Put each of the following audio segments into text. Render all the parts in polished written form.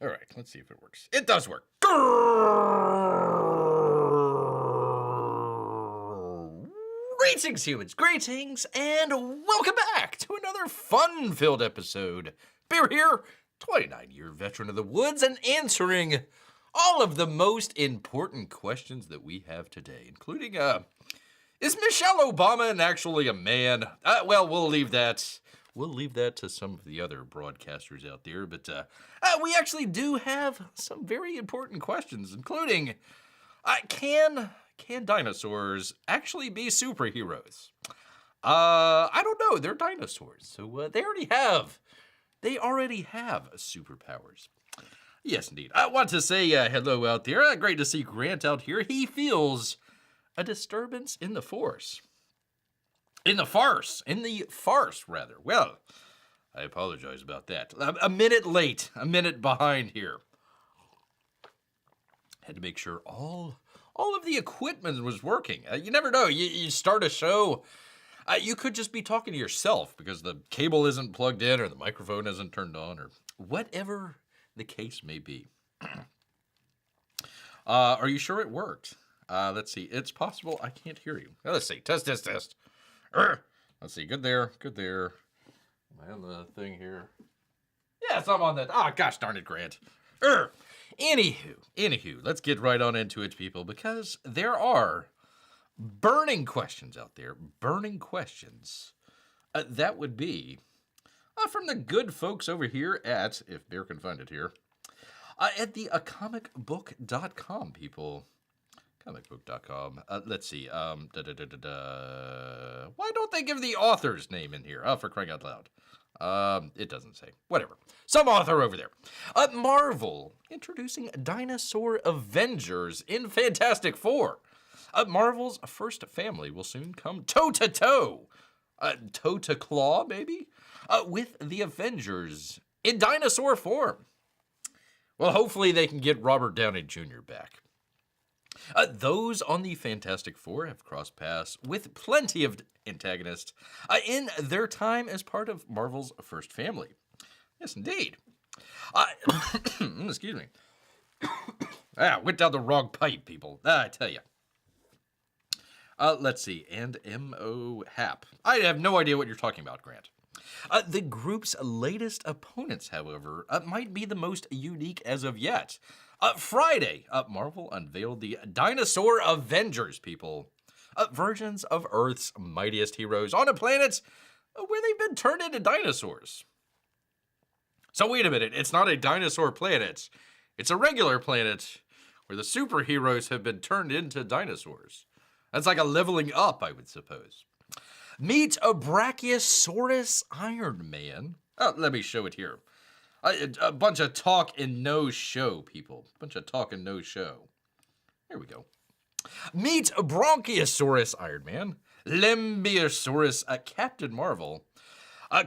All right, let's see if it works. It does work. Greetings, humans, greetings, and welcome back to another fun-filled episode. Bear here, 29-year veteran of the woods, and answering all of the most important questions that we have today, including, is Michelle Obama actually a man? Well, we'll leave that to some of the other broadcasters out there, but we actually do have some very important questions, including, can dinosaurs actually be superheroes? I don't know. They're dinosaurs, so they already have superpowers. Yes, indeed. I want to say hello out there. Great to see Grant out here. He feels a disturbance in the force. In the farce, rather. Well, I apologize about that. A minute late, a minute behind here. Had to make sure all of the equipment was working. You never know. You start a show, you could just be talking to yourself because the cable isn't plugged in or the microphone isn't turned on or whatever the case may be. Are you sure it worked? Let's see. It's possible I can't hear you. Let's see. Test. Let's see. Good there. Am I on the thing here? Yes, I'm on that. Oh, gosh darn it, Grant. Anywho, let's get right on into it, people, because there are burning questions out there. Burning questions. That would be from the good folks over here at, if Bear can find it here, at the comicbook.com, people. Comicbook.com. Let's see. Why don't they give the author's name in here? Oh, for crying out loud. It doesn't say. Whatever. Some author over there. Marvel introducing Dinosaur Avengers in Fantastic Four. Marvel's first family will soon come toe-to-toe. Toe-to-claw, maybe? With the Avengers in dinosaur form. Well, hopefully they can get Robert Downey Jr. back. Those on the Fantastic Four have crossed paths with plenty of antagonists in their time as part of Marvel's first family. Yes, indeed. Excuse me. Went down the wrong pipe, people. I tell you. Let's see. And M.O. Hap. I have no idea what you're talking about, Grant. The group's latest opponents, however, might be the most unique as of yet. Friday, Marvel unveiled the Dinosaur Avengers, people. Versions of Earth's mightiest heroes on a planet where they've been turned into dinosaurs. So wait a minute, it's not a dinosaur planet. It's a regular planet where the superheroes have been turned into dinosaurs. That's like a leveling up, I would suppose. Meet a Brachiosaurus Iron Man. Let me show it here. A bunch of talk and no show, people. Bunch of talk and no show. Here we go. Meet Bronchiosaurus Iron Man, Lembeosaurus Captain Marvel,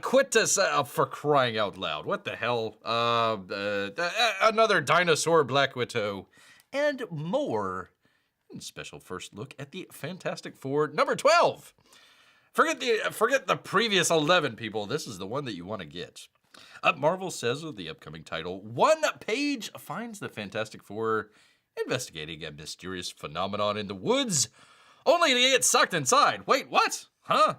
Quintus for crying out loud. What the hell? Another dinosaur Black Widow, and more. Special first look at the Fantastic Four number 12. Forget the previous 11, people. This is the one that you want to get. Marvel says of the upcoming title, one page finds the Fantastic Four investigating a mysterious phenomenon in the woods, only to get sucked inside. Wait, what? Huh?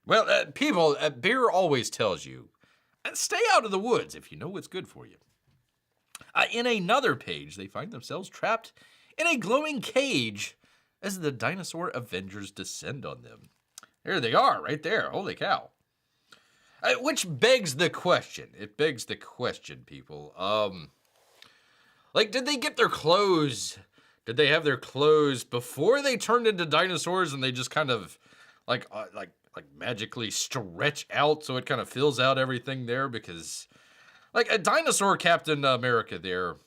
Well, people, Bear always tells you, stay out of the woods if you know what's good for you. In another page, they find themselves trapped in a glowing cage as the Dinosaur Avengers descend on them. There they are, right there. Holy cow. Which begs the question. It begs the question, people. Did they get their clothes? Did they have their clothes before they turned into dinosaurs and they just kind of, like magically stretch out so it kind of fills out everything there? Because, like, a dinosaur Captain America there.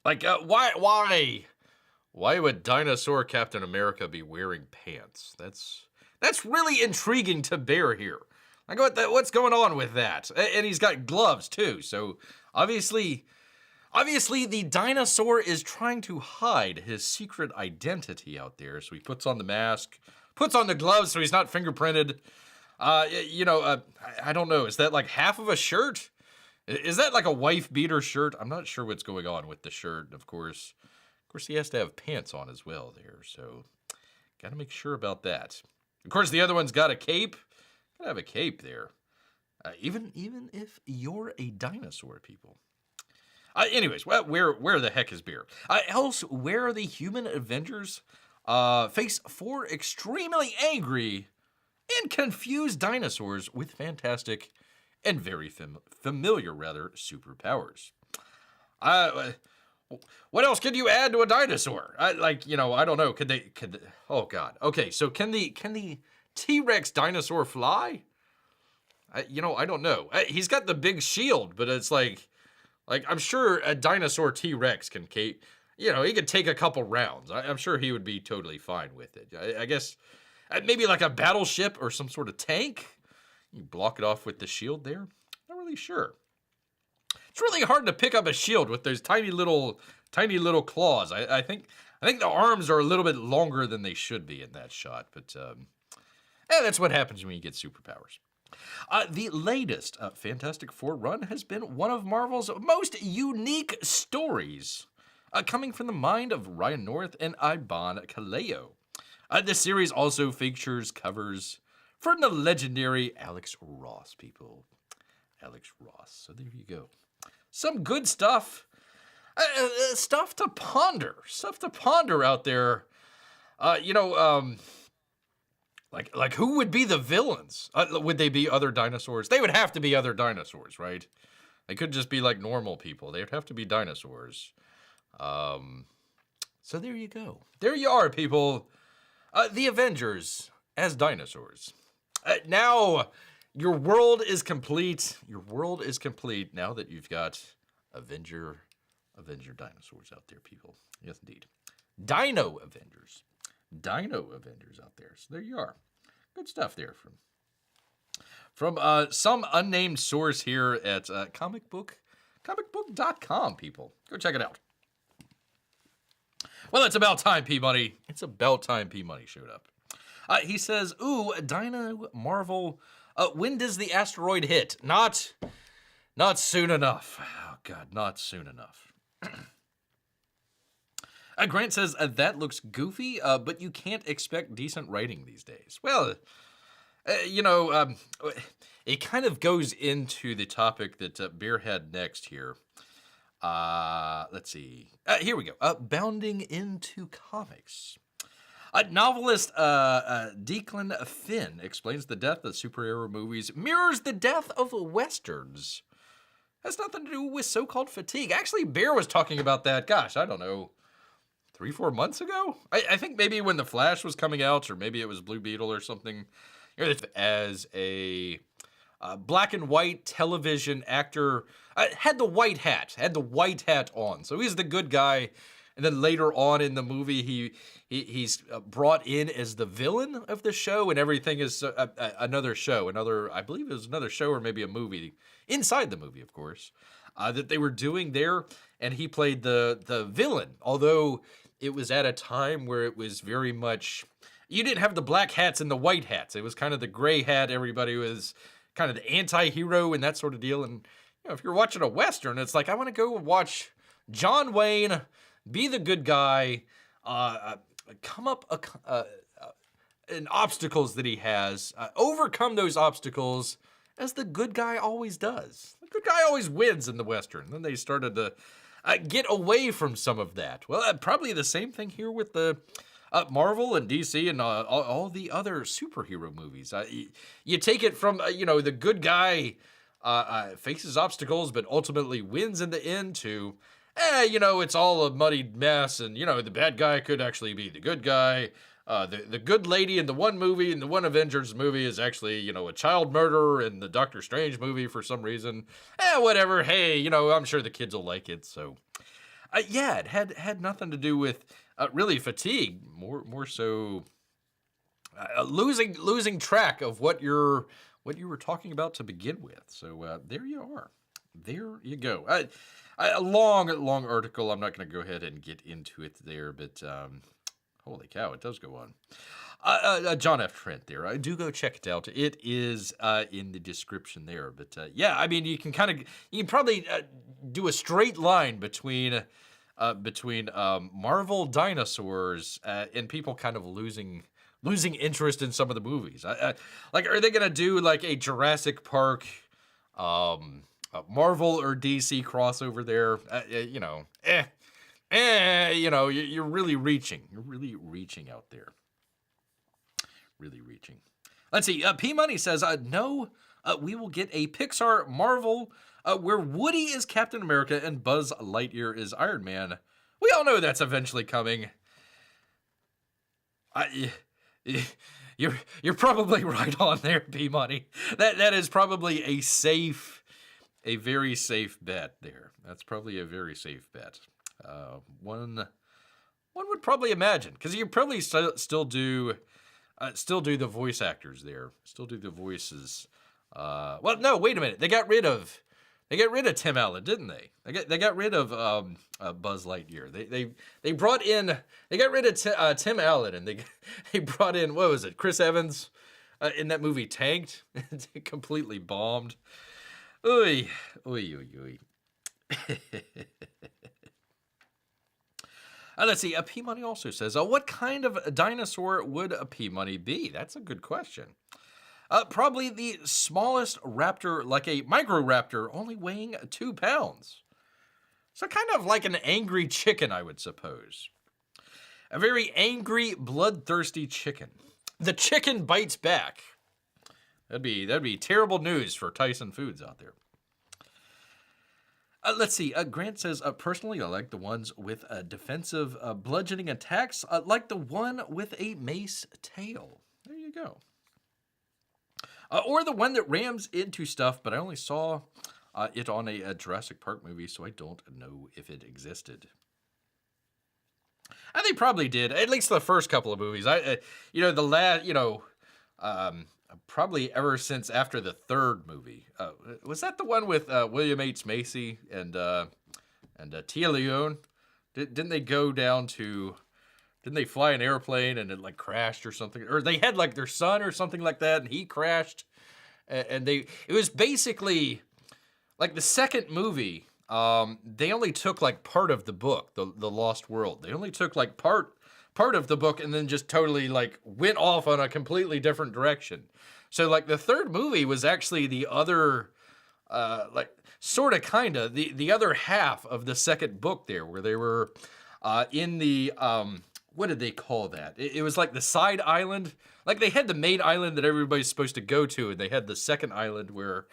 Like, why would Dinosaur Captain America be wearing pants? That's really intriguing to Bear here. Like, what's going on with that? And he's got gloves, too. So, obviously, the dinosaur is trying to hide his secret identity out there. So he puts on the mask, puts on the gloves so he's not fingerprinted. I don't know. Is that like half of a shirt? Is that like a wife beater shirt? I'm not sure what's going on with the shirt. Of course, he has to have pants on as well there. So got to make sure about that. Of course, the other one's got a cape. Gotta have a cape there. Even if you're a dinosaur, people. Anyways, well, where the heck is Bear? Else, where are the human Avengers? Face 4 extremely angry and confused dinosaurs with fantastic and very familiar, superpowers. What else could you add to a dinosaur? I don't know. Could they? Oh God. Okay, so can the T-Rex dinosaur fly? I don't know. He's got the big shield, but it's like I'm sure a dinosaur T-Rex can he could take a couple rounds. I'm sure he would be totally fine with it. I guess maybe like a battleship or some sort of tank. You block it off with the shield there. Not really sure. It's really hard to pick up a shield with those tiny little claws. I think the arms are a little bit longer than they should be in that shot, but that's what happens when you get superpowers. The latest Fantastic Four run has been one of Marvel's most unique stories, coming from the mind of Ryan North and Iban Kaleo. This series also features covers from the legendary Alex Ross, people. Alex Ross. So there you go. Some good stuff. Stuff to ponder. Stuff to ponder out there. Like who would be the villains? Would they be other dinosaurs? They would have to be other dinosaurs, right? They couldn't just be like normal people. They would have to be dinosaurs. So there you go. There you are, people. The Avengers as dinosaurs. Now, your world is complete. Your world is complete now that you've got Avenger dinosaurs out there, people. Yes, indeed. Dino Avengers out there. So there you are. Good stuff there from some unnamed source here at comicbook.com, people. Go check it out. Well, it's about time P-Money. It's about time P-Money showed up. He says, ooh, Dino Marvel, when does the asteroid hit? Not soon enough. Oh, God, not soon enough. Grant says, that looks goofy, but you can't expect decent writing these days. Well, it kind of goes into the topic that Bear had next here. Let's see. Here we go. Bounding into comics. Novelist Declan Finn explains the death of superhero movies mirrors the death of westerns. Has nothing to do with so-called fatigue. Actually, Bear was talking about that, gosh, I don't know, 3-4 months ago? I think maybe when The Flash was coming out, or maybe it was Blue Beetle or something. As a black and white television actor, had the white hat on. So he's the good guy. And then later on in the movie, he's brought in as the villain of the show, and everything is another show, I believe it was another show or maybe a movie, inside the movie, of course, that they were doing there, and he played the villain, although it was at a time where it was very much, you didn't have the black hats and the white hats. It was kind of the gray hat. Everybody was kind of the anti-hero and that sort of deal. And if you're watching a Western, it's like, I want to go watch John Wayne be the good guy, come up in obstacles that he has, overcome those obstacles as the good guy always does. The good guy always wins in the Western. Then they started to get away from some of that. Well, probably the same thing here with the Marvel and DC and all the other superhero movies. You take it from, the good guy faces obstacles but ultimately wins in the end to, it's all a muddied mess, and, the bad guy could actually be the good guy. The good lady in the one movie, in the one Avengers movie, is actually, a child murderer in the Doctor Strange movie for some reason. Whatever. Hey, I'm sure the kids will like it. So, it had nothing to do with really fatigue. More so losing track of what you were talking about to begin with. So there you are. There you go. A long article. I'm not going to go ahead and get into it there, but Holy cow, it does go on. John F. Trent there. Do go check it out. It is in the description there. But yeah, I mean, you can probably do a straight line between Marvel dinosaurs and people kind of losing interest in some of the movies. Like, are they gonna do like a Jurassic Park, a Marvel or DC crossover there? You're really reaching. You're really reaching out there. Really reaching. Let's see. P Money says, no, we will get a Pixar Marvel where Woody is Captain America and Buzz Lightyear is Iron Man. We all know that's eventually coming. You're probably right on there, P Money. That is probably a very safe bet there. That's probably a very safe bet. One would probably imagine, because you probably still do the voice actors there. Still do the voices. Well, no, wait a minute. They got rid of Tim Allen, didn't they? They got rid of Buzz Lightyear. They got rid of Tim Allen, and they brought in, what was it, Chris Evans in that movie Tanked. It completely bombed. Oy, oy, oy, oy. Let's see. P Money also says, what kind of dinosaur would a P Money be? That's a good question. Probably the smallest raptor, like a microraptor, only weighing 2 pounds. So kind of like an angry chicken, I would suppose. A very angry, bloodthirsty chicken. The chicken bites back. That'd be terrible news for Tyson Foods out there. Let's see. Grant says, personally, I like the ones with defensive bludgeoning attacks, like the one with a mace tail. There you go. Or the one that rams into stuff, but I only saw it on a Jurassic Park movie, so I don't know if it existed. And they probably did, at least the first couple of movies. Probably ever since after the third movie. Was that the one with William H. Macy and Tia Leone? Didn't they go down to... Didn't they fly an airplane and it like crashed or something? Or they had like their son or something like that and he crashed. And it was basically like the second movie. They only took like part of the book, the Lost World. They only took like part of the book and then just totally like went off on a completely different direction. So like the third movie was actually the other, like sort of kind of the other half of the second book there, where they were in the, what did they call that? It was like the side island. Like they had the main island that everybody's supposed to go to, and they had the second island where,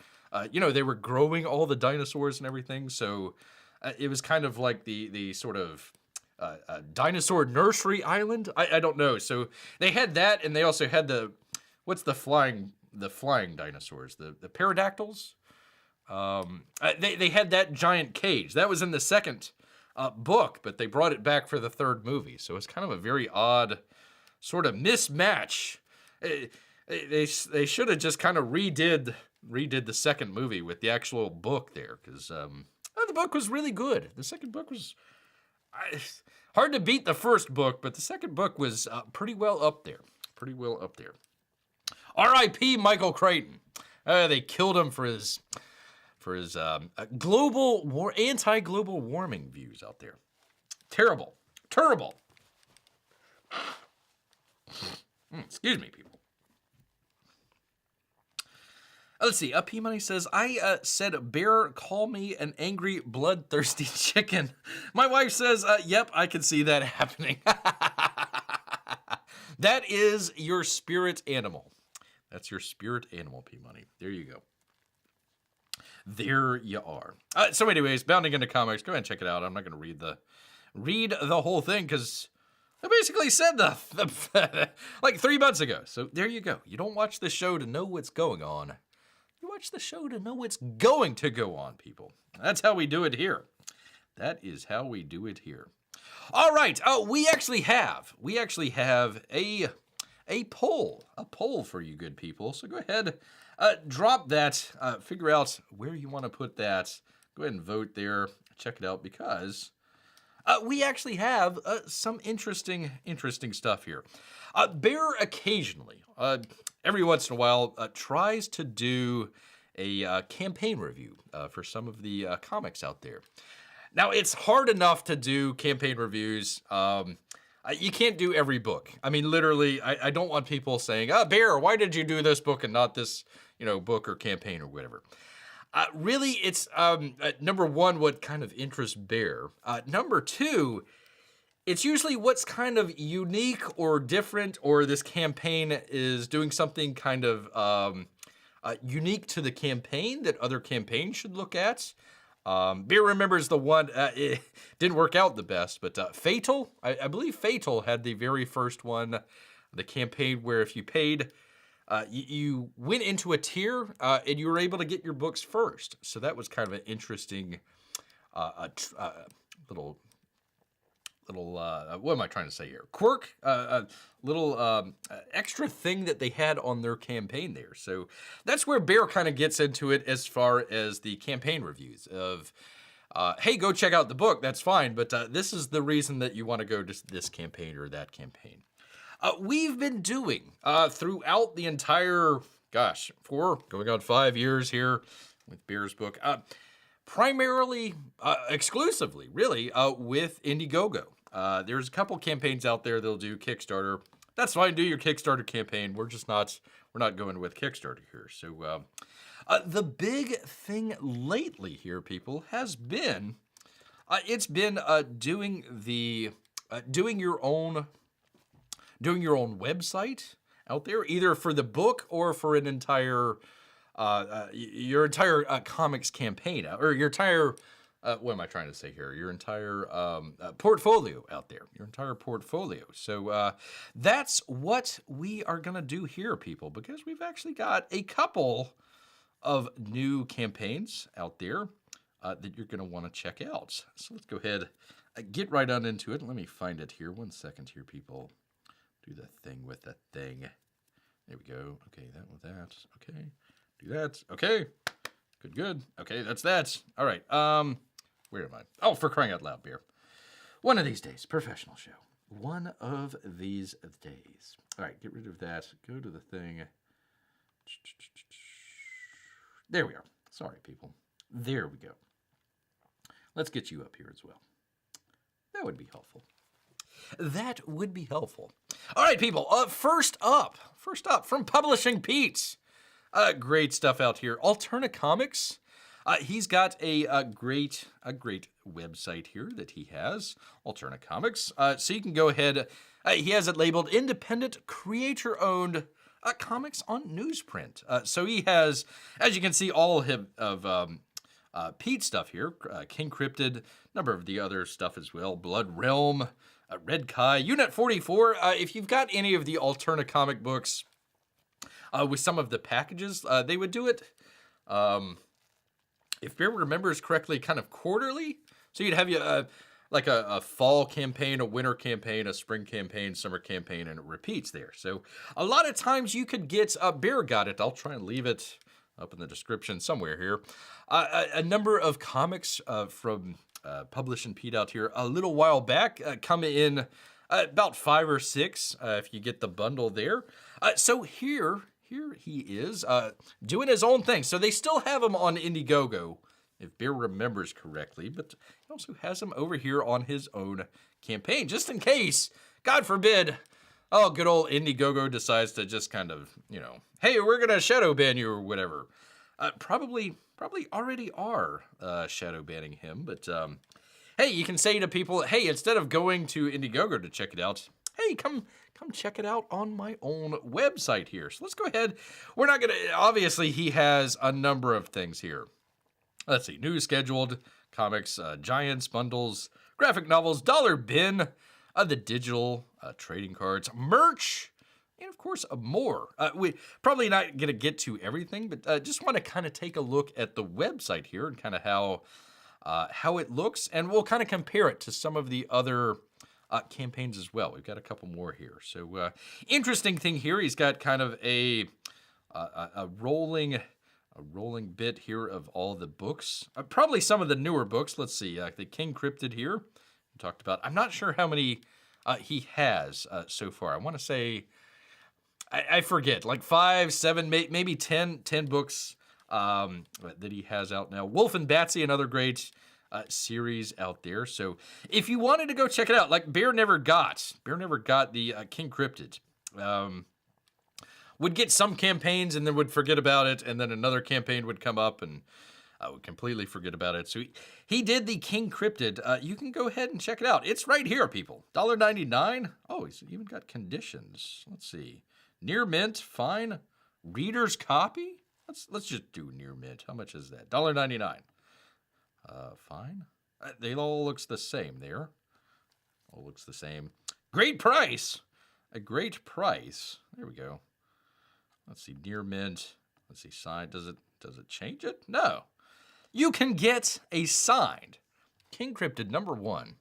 they were growing all the dinosaurs and everything. So it was kind of like the sort of dinosaur nursery island. I don't know. So they had that, and they also had what's the flying dinosaurs? The pterodactyls. They had that giant cage that was in the second book, but they brought it back for the third movie. So it's kind of a very odd sort of mismatch. They should have just kind of redid the second movie with the actual book there, because the book was really good. The second book was hard to beat the first book, but the second book was pretty well up there. R.I.P. Michael Crichton. They killed him for his anti-global warming views out there. Terrible. Excuse me, people. Let's see. P Money says, I said, bear, call me an angry, bloodthirsty chicken. My wife says, yep, I can see that happening. That is your spirit animal. That's your spirit animal, P Money. There you go. There you are. So anyways, Bounding into Comics, go ahead and check it out. I'm not going to read the whole thing, because I basically said the like 3 months ago. So there you go. You don't watch the show to know what's going on. You watch the show to know what's going to go on, people. That's how we do it here. That is how we do it here. All right. We actually have a poll for you good people. So go ahead, drop that, figure out where you want to put that. Go ahead and vote there. Check it out, because We actually have some interesting stuff here. Bear occasionally, every once in a while, tries to do a campaign review for some of the comics out there. Now, it's hard enough to do campaign reviews. You can't do every book. I mean, literally, I don't want people saying, Bear, why did you do this book and not this, book or campaign or whatever. Really, it's, number one, what kind of interests Bear. Number two, it's usually what's kind of unique or different, or this campaign is doing something kind of unique to the campaign that other campaigns should look at. Beer remembers the one, it didn't work out the best, but Fatal, I believe Fatal had the very first one, the campaign where if you paid, you went into a tier and you were able to get your books first. So that was kind of an interesting little, what am I trying to say here? Quirk, little extra thing that they had on their campaign there. So that's where Bear kind of gets into it as far as the campaign reviews of, hey, go check out the book, that's fine, but this is the reason that you want to go to this campaign or that campaign. We've been doing, throughout the entire, going on 5 years here with Bear's book, primarily, exclusively, really, with Indiegogo. There's a couple campaigns out there that'll do Kickstarter. That's fine, do your Kickstarter campaign. We're not going with Kickstarter here. So the big thing lately here, people, has been, it's been doing your own website out there, either for the book or for an entire, your entire comics campaign, or your entire, what am I trying to say here? Your entire portfolio out there, your entire portfolio. So that's what we are going to do here, people, because we've actually got a couple of new campaigns out there that you're going to want to check out. So let's go ahead, get right on into it. Let me find it here. 1 second here, people. Do the thing with the thing. There we go. Okay, that with that. Okay. Do that. Okay. Good. Okay, that's that. All right. Where am I? Oh, for crying out loud, Beer. One of these days, professional show. One of these days. All right, get rid of that. Go to the thing. There we are. Sorry, people. There we go. Let's get you up here as well. That would be helpful. That would be helpful. All right, people. First up, from Publishing Pete. Great stuff out here. Alterna Comics. He's got a great website here that he has. Alterna Comics. So you can go ahead. He has it labeled independent, creator-owned comics on newsprint. So he has, as you can see, all of Pete's stuff here. King Cryptid, number of the other stuff as well. Blood Realm. Red Kai, Unit 44. If you've got any of the Alterna comic books with some of the packages, they would do it, if Bear remembers correctly, kind of quarterly. So you'd have like a fall campaign, a winter campaign, a spring campaign, summer campaign, and it repeats there. So a lot of times you could get, Bear got it, I'll try and leave it up in the description somewhere here, a number of comics from Publishin Pete out here a little while back, come in about 5 or 6 if you get the bundle there. So here he is doing his own thing. So they still have him on Indiegogo, if Bear remembers correctly, but he also has him over here on his own campaign, just in case, God forbid, good old Indiegogo decides to just kind of, hey, we're going to shadow ban you or whatever. Probably already are shadow banning him, but hey, you can say to people, hey, instead of going to Indiegogo to check it out, hey, come check it out on my own website here. So let's go ahead. We're not going to, obviously he has a number of things here. Let's see, new scheduled comics, giants, bundles, graphic novels, dollar bin, the digital trading cards, merch, and of course, more. We probably not going to get to everything, but just want to kind of take a look at the website here and kind of how it looks, and we'll kind of compare it to some of the other campaigns as well. We've got a couple more here. So interesting thing here, he's got kind of a rolling bit here of all the books. Probably some of the newer books. Let's see, the King Cryptid here. talked about. I'm not sure how many he has so far. I want to say, I forget, like 5, 7, maybe 10 books that he has out now. Wolf and Batsy, another great series out there. So if you wanted to go check it out, like Bear never got the King Cryptid. Would get some campaigns and then would forget about it, and then another campaign would come up and I would completely forget about it. So he did the King Cryptid. You can go ahead and check it out. It's right here, people. $1.99. Oh, he's even got conditions. Let's see. Near mint, fine. Reader's copy. Let's just do near mint. How much is that? $1.99. Fine. They all looks the same there. All looks the same. Great price. A great price. There we go. Let's see. Near mint. Let's see. Signed. Does it change it? No. You can get a signed King Cryptid #1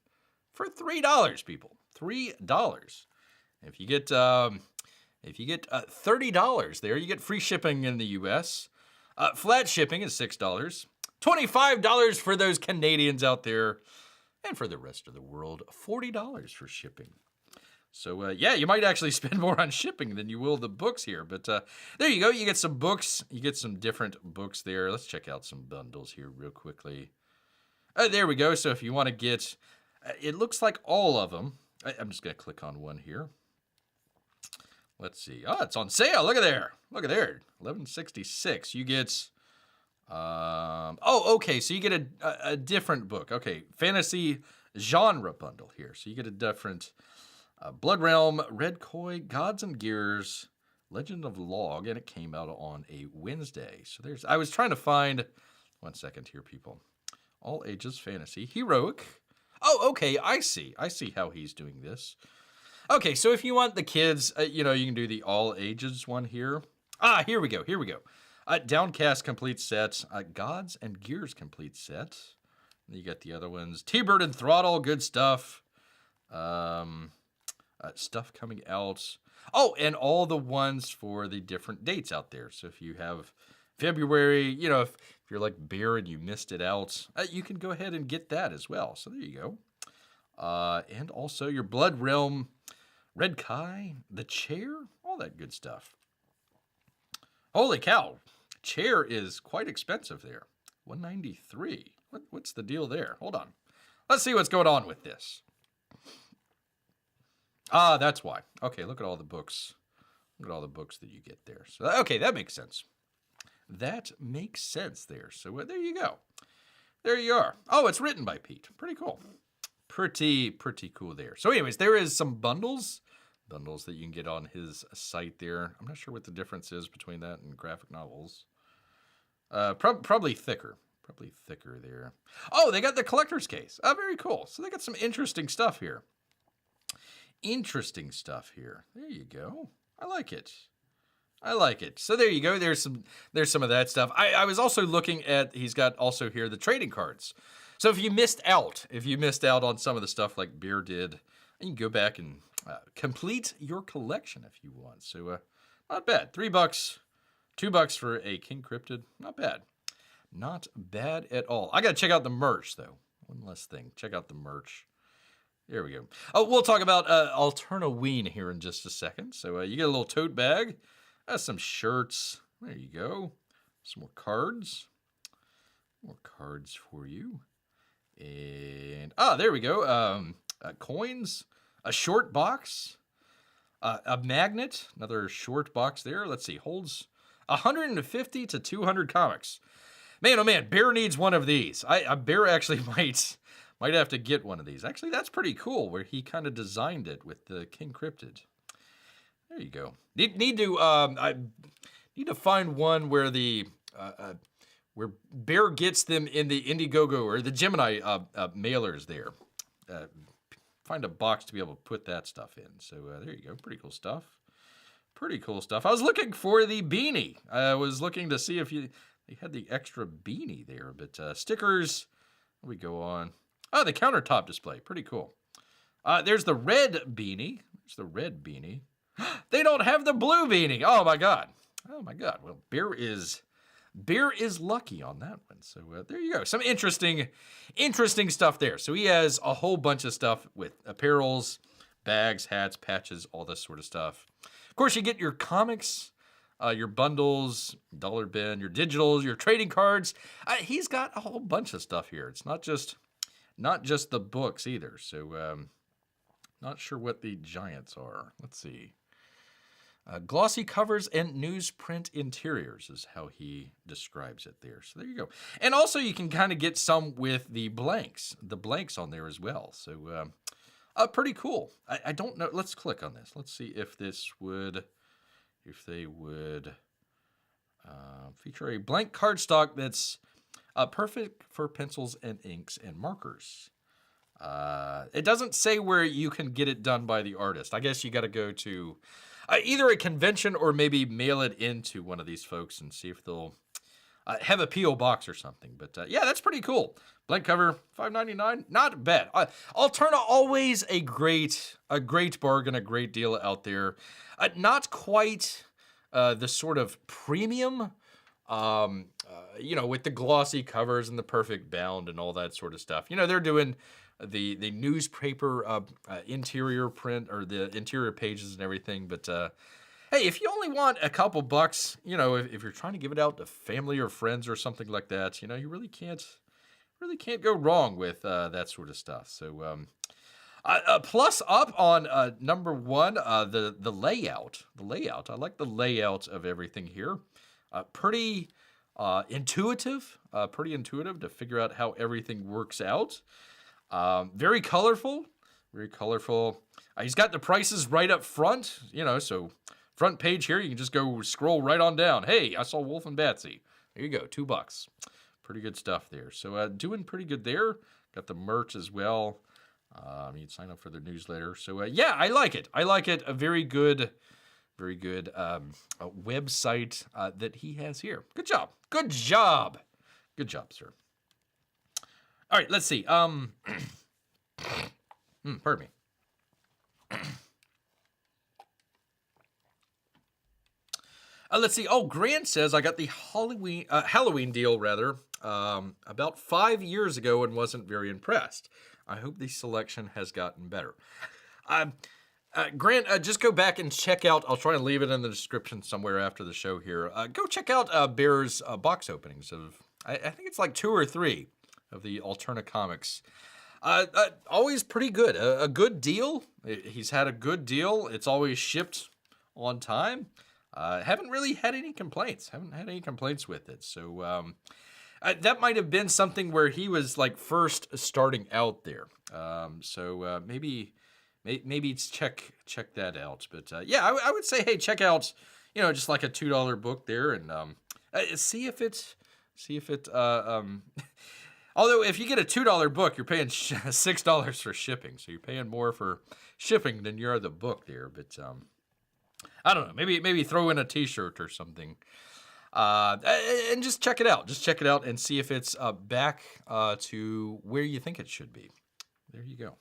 for $3, people. $3. If you get $30 there, you get free shipping in the U.S. Flat shipping is $6. $25 for those Canadians out there, and for the rest of the world, $40 for shipping. So, yeah, you might actually spend more on shipping than you will the books here. But there you go. You get some books. You get some different books there. Let's check out some bundles here real quickly. There we go. So if you want to get, it looks like all of them. I'm just going to click on one here. Let's see. Oh, it's on sale. Look at there. Look at there. $11.66. You get, okay. So you get a different book. Okay. Fantasy genre bundle here. So you get a different... Blood Realm, Red Koi, Gods and Gears, Legend of Log, and it came out on a Wednesday. So I was trying to find, one second here, people. All ages fantasy, heroic. Oh, okay, I see how he's doing this. Okay, so if you want the kids, you can do the all ages one here. Here we go. Downcast complete set, Gods and Gears complete set. You got the other ones, T-Bird and Throttle, good stuff. Stuff coming out. Oh, and all the ones for the different dates out there. So if you have February, if you're like Bear and you missed it out, you can go ahead and get that as well. So there you go. And also your Blood Realm, Red Kai, the Chair, all that good stuff. Holy cow. Chair is quite expensive there. $193. What's the deal there? Hold on. Let's see what's going on with this. That's why. Okay, look at all the books. Look at all the books that you get there. So, okay, that makes sense. That makes sense there. So there you go. There you are. Oh, it's written by Pete. Pretty cool. Pretty cool there. So anyways, there is some bundles that you can get on his site there. I'm not sure what the difference is between that and graphic novels. Probably thicker. Probably thicker there. Oh, they got the collector's case. Very cool. So they got some interesting stuff here. There you go. I like it. So there you go. There's some of that stuff. I was also looking at, he's got also here the trading cards. So if you missed out on some of the stuff like Bear did, you can go back and complete your collection if you want. So not bad. $3, $2 for a King Cryptid. Not bad at all. I got to check out the merch though. One last thing. Check out the merch. There we go. Oh, we'll talk about Alternaween here in just a second. So you get a little tote bag, some shirts. There you go. Some more cards. More cards for you. And, there we go. Coins, a short box, a magnet, another short box there. Let's see, holds 150 to 200 comics. Man, oh man, Bear needs one of these. Bear actually might have to get one of these. Actually, that's pretty cool where he kind of designed it with the King Cryptid. There you go. I need to find one where where Bear gets them in the Indiegogo or the Gemini mailers there. Find a box to be able to put that stuff in. So there you go. Pretty cool stuff. I was looking for the beanie. I was looking to see if they had the extra beanie there, but stickers. We go on. Oh, the countertop display. Pretty cool. There's the red beanie. They don't have the blue beanie. Oh, my God. Well, Bear is Bear is lucky on that one. So there you go. Some interesting stuff there. So he has a whole bunch of stuff with apparels, bags, hats, patches, all this sort of stuff. Of course, you get your comics, your bundles, dollar bin, your digitals, your trading cards. He's got a whole bunch of stuff here. It's not just the books either. So not sure what the giants are. Let's see. Glossy covers and newsprint interiors is how he describes it there. So there you go. And also you can kind of get some with the blanks on there as well. So pretty cool. I don't know. Let's click on this. Let's see if they would feature a blank cardstock that's perfect for pencils and inks and markers. It doesn't say where you can get it done by the artist. I guess you got to go to either a convention or maybe mail it into one of these folks and see if they'll have a P.O. box or something. But yeah, that's pretty cool. Blank cover, $5.99, not bad. Alterna, always a great bargain, a great deal out there. Not quite the sort of premium, with the glossy covers and the perfect bound and all that sort of stuff. They're doing the newspaper interior print or the interior pages and everything. But hey, if you only want a couple bucks, if you're trying to give it out to family or friends or something like that, you really can't go wrong with that sort of stuff. So plus up on number one, the layout. I like the layout of everything here. Pretty intuitive to figure out how everything works out. Very colorful. He's got the prices right up front, so front page here, you can just go scroll right on down. Hey, I saw Wolf and Batsy. There you go, $2. Pretty good stuff there. So doing pretty good there. Got the merch as well. You can sign up for their newsletter. So yeah, I like it. A very good website that he has here. Good job, sir. All right, let's see. Pardon me. Let's see. Oh, Grant says I got the Halloween deal rather about 5 years ago and wasn't very impressed. I hope the selection has gotten better. Grant, just go back and check out. I'll try and leave it in the description somewhere after the show here. Go check out Bear's box openings of. I think it's like 2 or 3 of the Alterna comics. Always pretty good. A good deal. He's had a good deal. It's always shipped on time. Haven't really had any complaints. With it. So that might have been something where he was like first starting out there. So maybe it's check that out. But yeah, I would say, hey, check out, just like a $2 book there and see if it. Although if you get a $2 book, you're paying $6 for shipping, so you're paying more for shipping than you are the book there. But I don't know, maybe throw in a T-shirt or something, and just check it out. Just check it out and see if it's back to where you think it should be. There you go.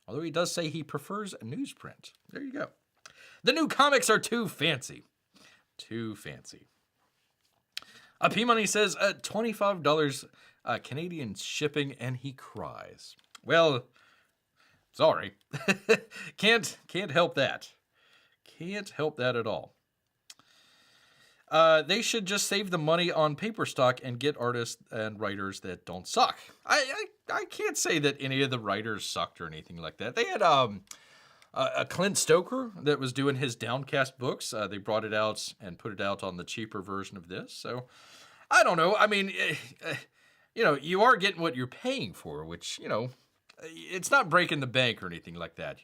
Although he does say he prefers newsprint. There you go. The new comics are too fancy. P-Money says $25 Canadian shipping, and he cries. Well, sorry. Can't help that. Can't help that at all. They should just save the money on paper stock and get artists and writers that don't suck. I can't say that any of the writers sucked or anything like that. They had a Clint Stoker that was doing his Downcast books. They brought it out and put it out on the cheaper version of this. So I don't know. I mean, you are getting what you're paying for, which, it's not breaking the bank or anything like that.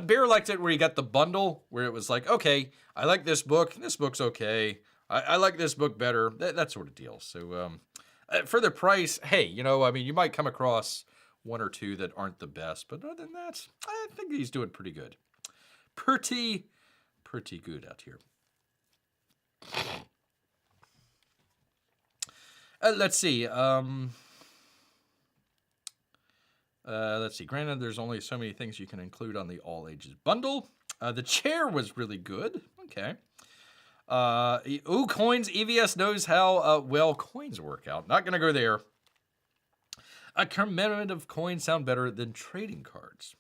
Bear liked it where you got the bundle where it was like, okay, I like this book. This book's okay. I like this book better. That sort of deal. So for the price, hey, you might come across 1 or 2 that aren't the best. But other than that, I think he's doing pretty good. Pretty good out here. Let's see. Granted, there's only so many things you can include on the all ages bundle. The chair was really good. Okay. Ooh, coins. EVS knows how well coins work out. Not going to go there. A commemorative coins sound better than trading cards.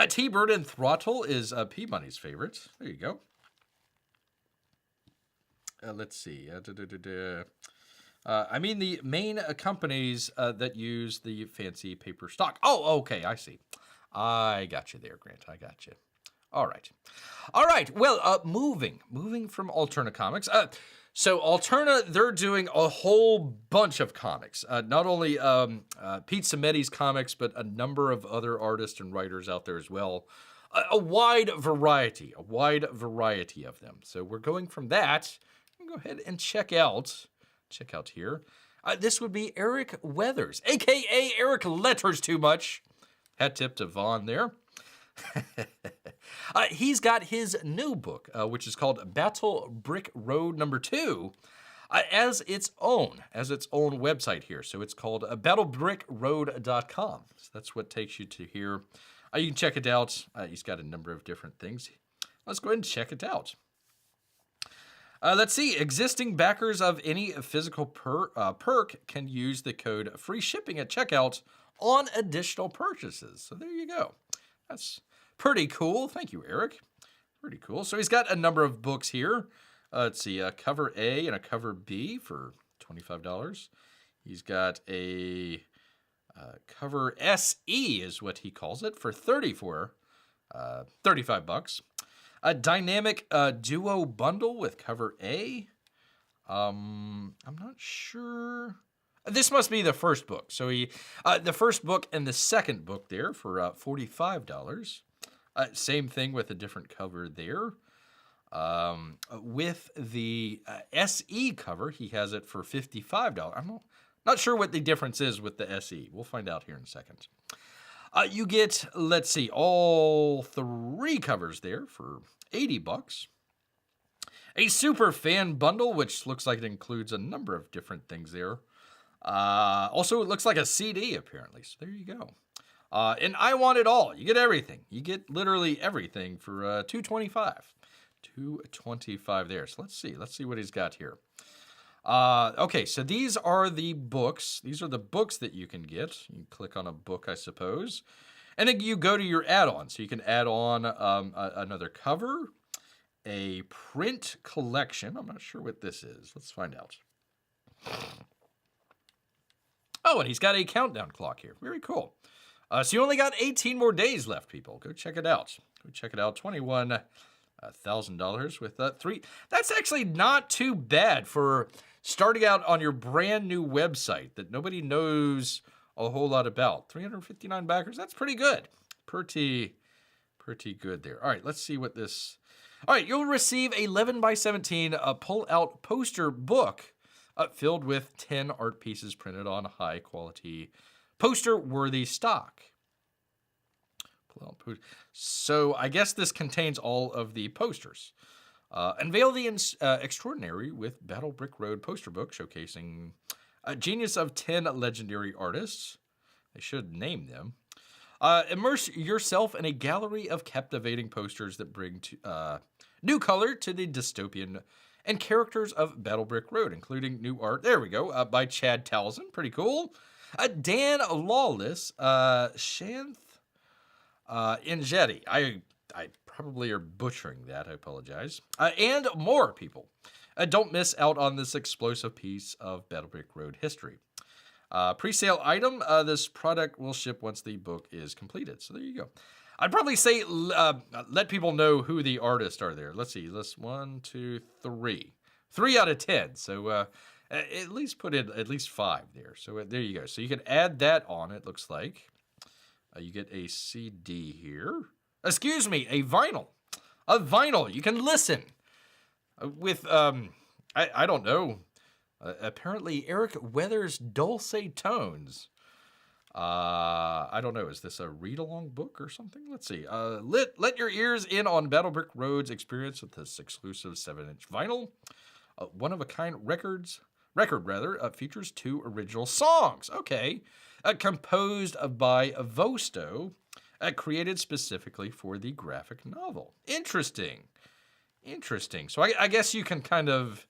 T-Bird and Throttle is P-Money's favorite. There you go. Let's see. I mean the main companies that use the fancy paper stock. Oh, okay, I see. I got you there, Grant. I got you. All right. All right. Well, moving from Alterna Comics. So Alterna, they're doing a whole bunch of comics. Not only Pete Simeti's comics, but a number of other artists and writers out there as well. A wide variety of them. So we're going from that. Go ahead and check out here. This would be Eric Weathers, a.k.a. Eric Letters Too Much. Hat tip to Vaughn there. He's got his new book, which is called Battle Brick Road number 2, as its own website here. So it's called battlebrickroad.com. So that's what takes you to here. You can check it out. He's got a number of different things. Let's go ahead and check it out. Let's see. Existing backers of any physical perk can use the code free shipping at checkout on additional purchases. So there you go. That's pretty cool. Thank you, Eric. Pretty cool. So he's got a number of books here. Let's see, a cover A and a cover B for $25. He's got a cover SE is what he calls it for $35. A dynamic duo bundle with cover A. I'm not sure. This must be the first book. So the first book and the second book there for $45. Same thing with a different cover there. With the SE cover, he has it for $55. I'm not sure what the difference is with the SE. We'll find out here in a second. You get, let's see, all 3 covers there for $80. A super fan bundle, which looks like it includes a number of different things there. Also, it looks like a CD, apparently. So there you go. And I Want It All. You get everything. You get literally everything for $225. $225 there. So let's see what he's got here. Okay, so these are the books. These are the books that you can get. You can click on a book, I suppose. And then you go to your add-on. So you can add on another cover, a print collection. I'm not sure what this is. Let's find out. Oh, and he's got a countdown clock here. Very cool. So you only got 18 more days left, people. Go check it out. Go check it out. $21,000 with 3. That's actually not too bad for starting out on your brand new website that nobody knows a whole lot about. 359 backers. That's pretty good. Pretty good there. All right, let's see what this. All right, you'll receive 11 by 17 pull-out poster book filled with 10 art pieces printed on high-quality poster-worthy stock. So I guess this contains all of the posters. Unveil the extraordinary with Battle Brick Road poster book showcasing a genius of 10 legendary artists. They should name them. Immerse yourself in a gallery of captivating posters that bring new color to the dystopian and characters of Battle Brick Road, including new art. There we go, by Chad Towson. Pretty cool. Dan Lawless, Shanth Ingetti. I probably are butchering that. I apologize. And more people. Don't miss out on this explosive piece of Battle Brick Road history. Pre-sale item. This product will ship once the book is completed. So there you go. I'd probably say let people know who the artists are there. Let's see. Let's 1, 2, 3. 3 out of 10. So at least put in at least 5 there. So there you go. So you can add that on, it looks like. You get a CD here. Excuse me, a vinyl. A vinyl. You can listen with, I don't know, apparently Eric Weathers' dulcet tones. I don't know. Is this a read-along book or something? Let's see. Let your ears in on Battle Brick Road's experience with this exclusive 7-inch vinyl. One-of-a-kind record features 2 original songs. Okay. Composed by Vosto, created specifically for the graphic novel. Interesting. Interesting. So I guess you can kind of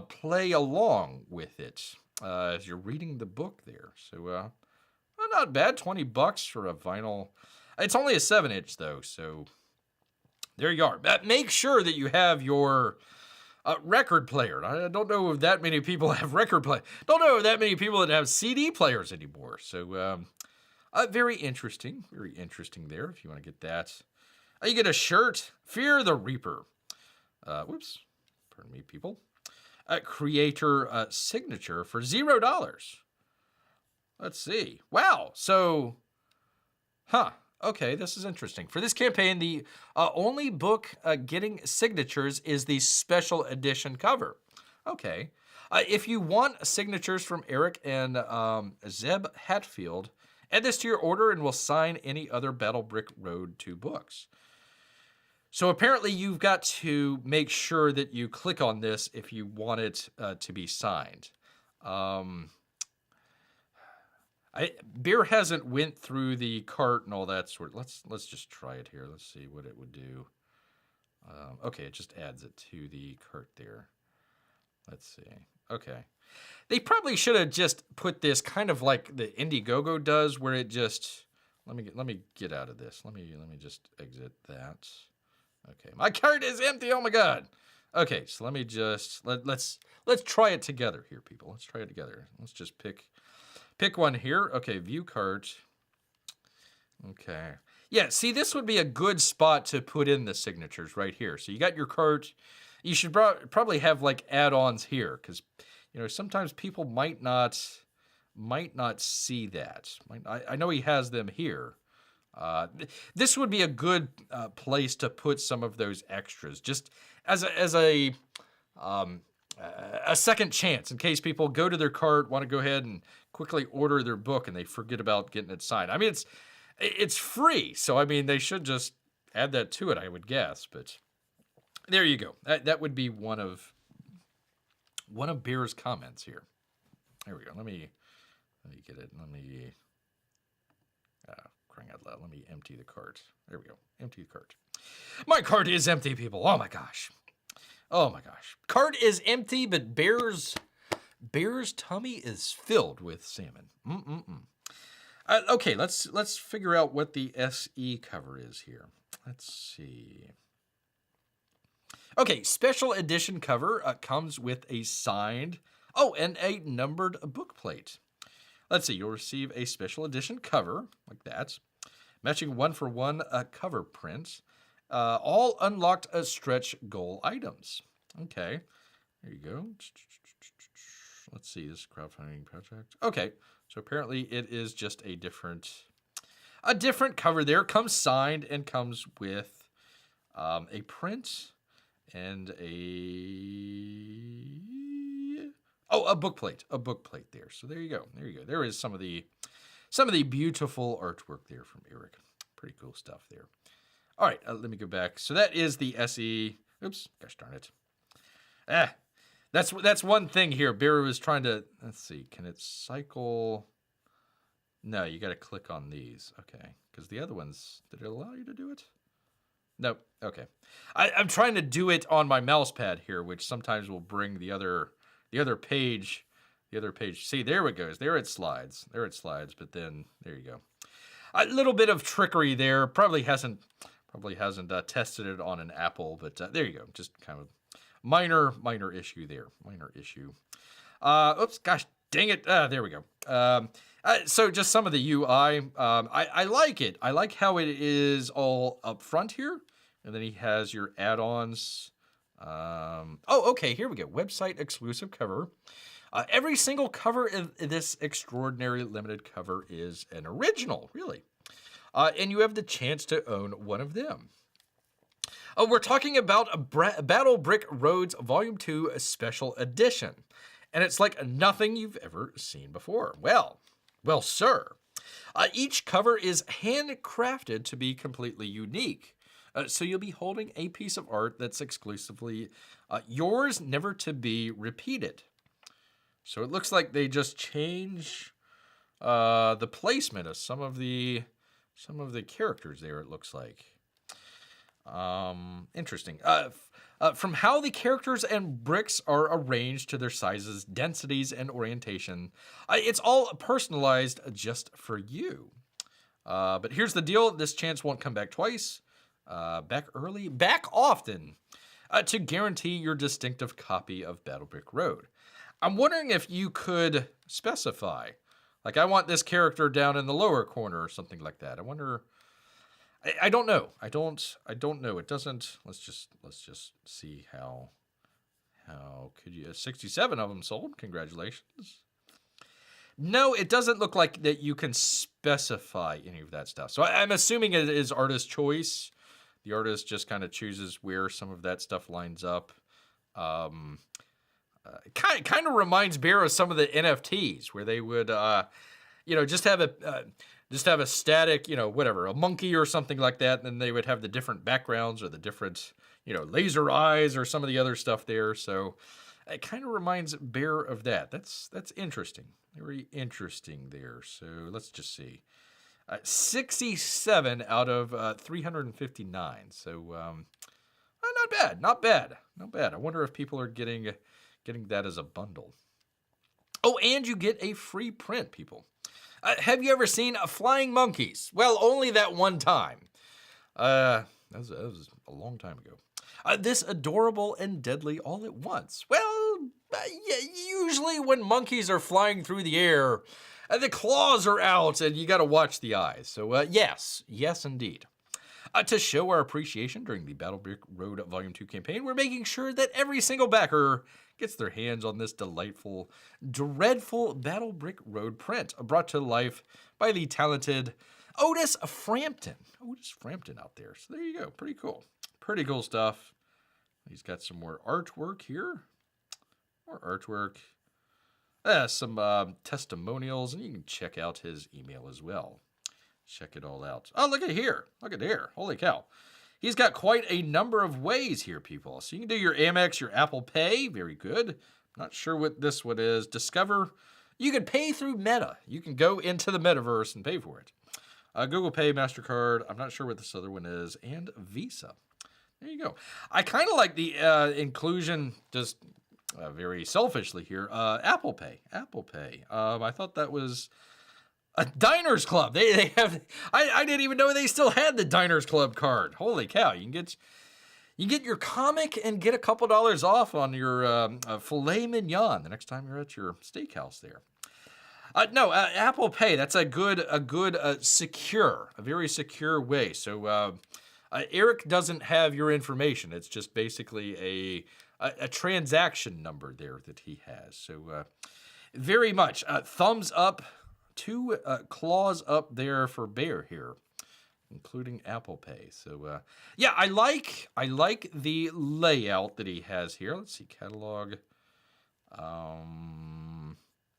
play along with it as you're reading the book there. So well, not bad. $20 for a vinyl. It's only a 7-inch though, so there you are. Make sure that you have your record player. I don't know if that many people have record player. Don't know if that many people that have CD players anymore. So very interesting there. If you want to get that, you get a shirt. Fear the Reaper. Whoops, pardon me, people. Creator signature for $0. Let's see. Wow. So, okay, this is interesting. For this campaign, the only book getting signatures is the special edition cover. Okay. If you want signatures from Eric and Zeb Hatfield, add this to your order and we'll sign any other Battle Brick Road 2 books. So apparently you've got to make sure that you click on this if you want it to be signed. Beer hasn't went through the cart and all that sort. Let's just try it here. Let's see what it would do. Okay, it just adds it to the cart there. Let's see. Okay, they probably should have just put this kind of like the Indiegogo does, where it just let me get out of this. Let me just exit that. Okay, my cart is empty. Oh my God. Okay, so let me just let's try it together here, people. Let's try it together. Let's just pick one here. Okay, view cart. Okay. Yeah, see, this would be a good spot to put in the signatures right here. So you got your cart. You should probably have like add-ons here because, you know, sometimes people might not see that. I know he has them here. This would be a good place to put some of those extras, just as a second chance in case people go to their cart, want to go ahead and quickly order their book, and they forget about getting it signed. I mean, it's free, so I mean they should just add that to it, I would guess. But there you go. That would be one of Bear's comments here. There we go. Let me get it. Crying out loud. Let me empty the cart. There we go. Empty the cart. My cart is empty, people. Oh my gosh. Oh my gosh. Cart is empty, but Bear's tummy is filled with salmon. Okay, let's figure out what the SE cover is here. Let's see. Okay, special edition cover comes with a signed, and a numbered book plate. Let's see, you'll receive a special edition cover, like that, matching 1-for-1 cover prints, all unlocked stretch goal items. Okay, there you go. Let's see, this crowdfunding project. Okay, so apparently it is just a different cover there. Comes signed and comes with a print and a book plate. A book plate there. So there you go. There you go. There is some of the beautiful artwork there from Eric. Pretty cool stuff there. All right, let me go back. So that is the SE. Oops, gosh darn it. That's one thing here. Bear was trying to, let's see, can it cycle? No, you got to click on these. Okay, because the other ones, did it allow you to do it? Nope. Okay. I'm trying to do it on my mouse pad here, which sometimes will bring the other page. See, there it goes. There it slides. But then there you go. A little bit of trickery there. Probably hasn't tested it on an Apple, but there you go. Just kind of minor issue there. Minor issue. Oops. Gosh dang it. There we go. So just some of the UI. I like it. I like how it is all up front here. And then he has your add-ons. Okay, here we go. Website exclusive cover. Every single cover in this extraordinary limited cover is an original, really. And you have the chance to own one of them. We're talking about Battle Brick Roads Volume 2 Special Edition. And it's like nothing you've ever seen before. Well, sir. Each cover is handcrafted to be completely unique. So you'll be holding a piece of art that's exclusively yours, never to be repeated. So it looks like they just change the placement of some of the characters there, it looks like. Interesting. From how the characters and bricks are arranged to their sizes, densities, and orientation, it's all personalized just for you. But here's the deal. This chance won't come back twice. Back early, back often, to guarantee your distinctive copy of Battle Brick Road. I'm wondering if you could specify, like, I want this character down in the lower corner or something like that. I wonder. I don't know. I don't know. It doesn't. Let's just see how could you? 67 of them sold. Congratulations. No, it doesn't look like that you can specify any of that stuff. So I'm assuming it is artist choice. The artist just kind of chooses where some of that stuff lines up. Kind of reminds Bear of some of the NFTs where they would, just have a static, whatever, a monkey or something like that. And then they would have the different backgrounds or the different, laser eyes or some of the other stuff there. So it kind of reminds Bear of that. That's interesting. Very interesting there. So let's just see. 67 out of 359. So not bad. I wonder if people are getting that as a bundle. Oh, and you get a free print, people. Have you ever seen flying monkeys? Well, only that one time. That was a long time ago. This adorable and deadly all at once. Well, usually when monkeys are flying through the air, the claws are out and you got to watch the eyes. So yes, indeed. To show our appreciation during the Battle Brick Road Volume 2 campaign, we're making sure that every single backer gets their hands on this delightful, dreadful Battle Brick Road print, brought to life by the talented Otis Frampton. Otis Frampton out there. So there you go. Pretty cool. Pretty cool stuff. He's got some more artwork here. More artwork. Some testimonials, and you can check out his email as well. Check it all out. Oh, look at here. Look at here. Holy cow. He's got quite a number of ways here, people. So you can do your Amex, your Apple Pay. Very good. Not sure what this one is. Discover. You can pay through Meta. You can go into the metaverse and pay for it. Google Pay, MasterCard. I'm not sure what this other one is. And Visa. There you go. I kind of like the inclusion, just very selfishly here, Apple Pay. Apple Pay. I thought that was a Diners Club. They have. I didn't even know they still had the Diners Club card. Holy cow! You can get your comic and get a couple dollars off on your filet mignon the next time you're at your steakhouse there. No, Apple Pay. That's a very secure way. So Eric doesn't have your information. It's just basically a transaction number there that he has. So very much thumbs up, 2 claws up there for Bear here, including Apple Pay. So yeah, I like the layout that he has here. Let's see, catalog.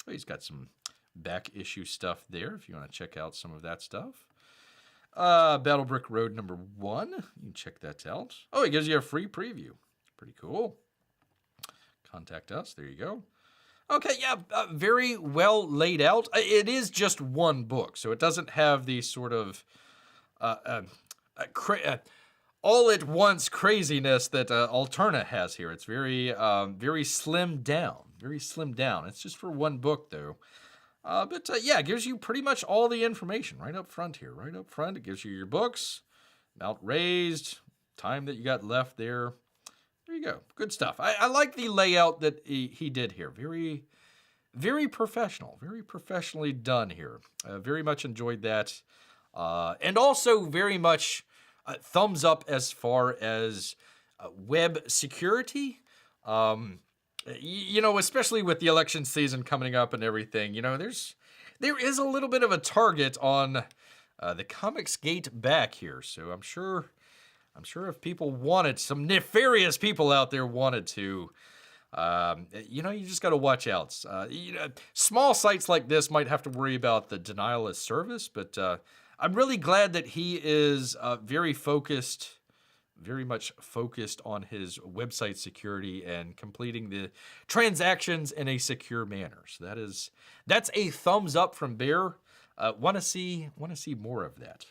He's got some back issue stuff there if you want to check out some of that stuff. Battle Brick Road number 1. You can check that out. Oh, it gives you a free preview. Pretty cool. Contact us. There you go. Okay, yeah, very well laid out. It is just one book, so it doesn't have the sort of all at once craziness that Alterna has here. It's very slimmed down. Very slimmed down. It's just for one book, though. But yeah, it gives you pretty much all the information right up front here. Right up front, it gives you your books, amount raised, time that you got left there. There you go. Good stuff. I like the layout that he did here. Very, very professional. Very professionally done here. Very much enjoyed that. And also very much thumbs up as far as web security. Especially with the election season coming up and everything, there is a little bit of a target on the Comicsgate back here. So I'm sure if people wanted, some nefarious people out there wanted to, you just got to watch out. Small sites like this might have to worry about the denial of service, but I'm really glad that he is very much focused on his website security and completing the transactions in a secure manner. So that's a thumbs up from Bear. Want to see more of that.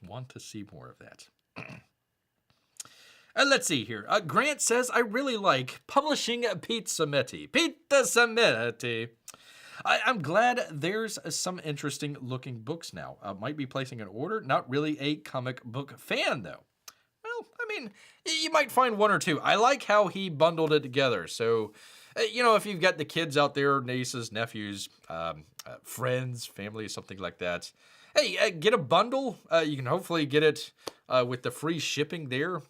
Want to see more of that. Let's see here. Grant says, I really like publishing Pete Simeti. Pete the Simeti. I'm glad there's some interesting looking books now. Might be placing an order. Not really a comic book fan, though. Well, I mean, you might find one or two. I like how he bundled it together. So, you know, if you've got the kids out there, nieces, nephews, friends, family, something like that, hey, get a bundle. You can hopefully get it with the free shipping there.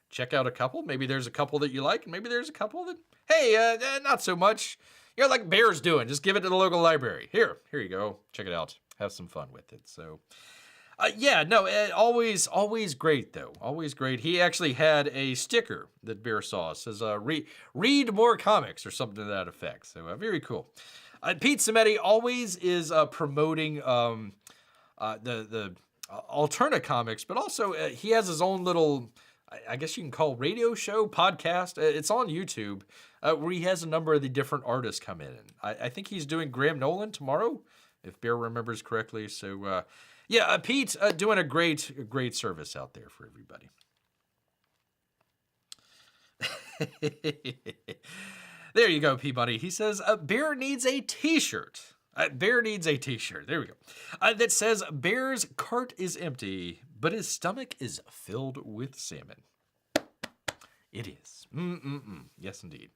Check out a couple. Maybe there's a couple that you like, and maybe there's a couple that, hey, not so much. You're like Bear's doing. Just give it to the local library. Here you go. Check it out. Have some fun with it. So, yeah, no, always great, though. Always great. He actually had a sticker that Bear saw. It says, read more comics or something to that effect. So, very cool. Pete Simeti always is promoting the Alterna comics, but also he has his own little, I guess you can call radio show, podcast. It's on YouTube where he has a number of the different artists come in. I think he's doing Graham Nolan tomorrow, if Bear remembers correctly. So, yeah, Pete doing a great service out there for everybody. There you go, Peabody. He says, Bear needs a t-shirt. Bear needs a t-shirt. There we go. That says, Bear's cart is empty, but his stomach is filled with salmon. It is. Yes, indeed.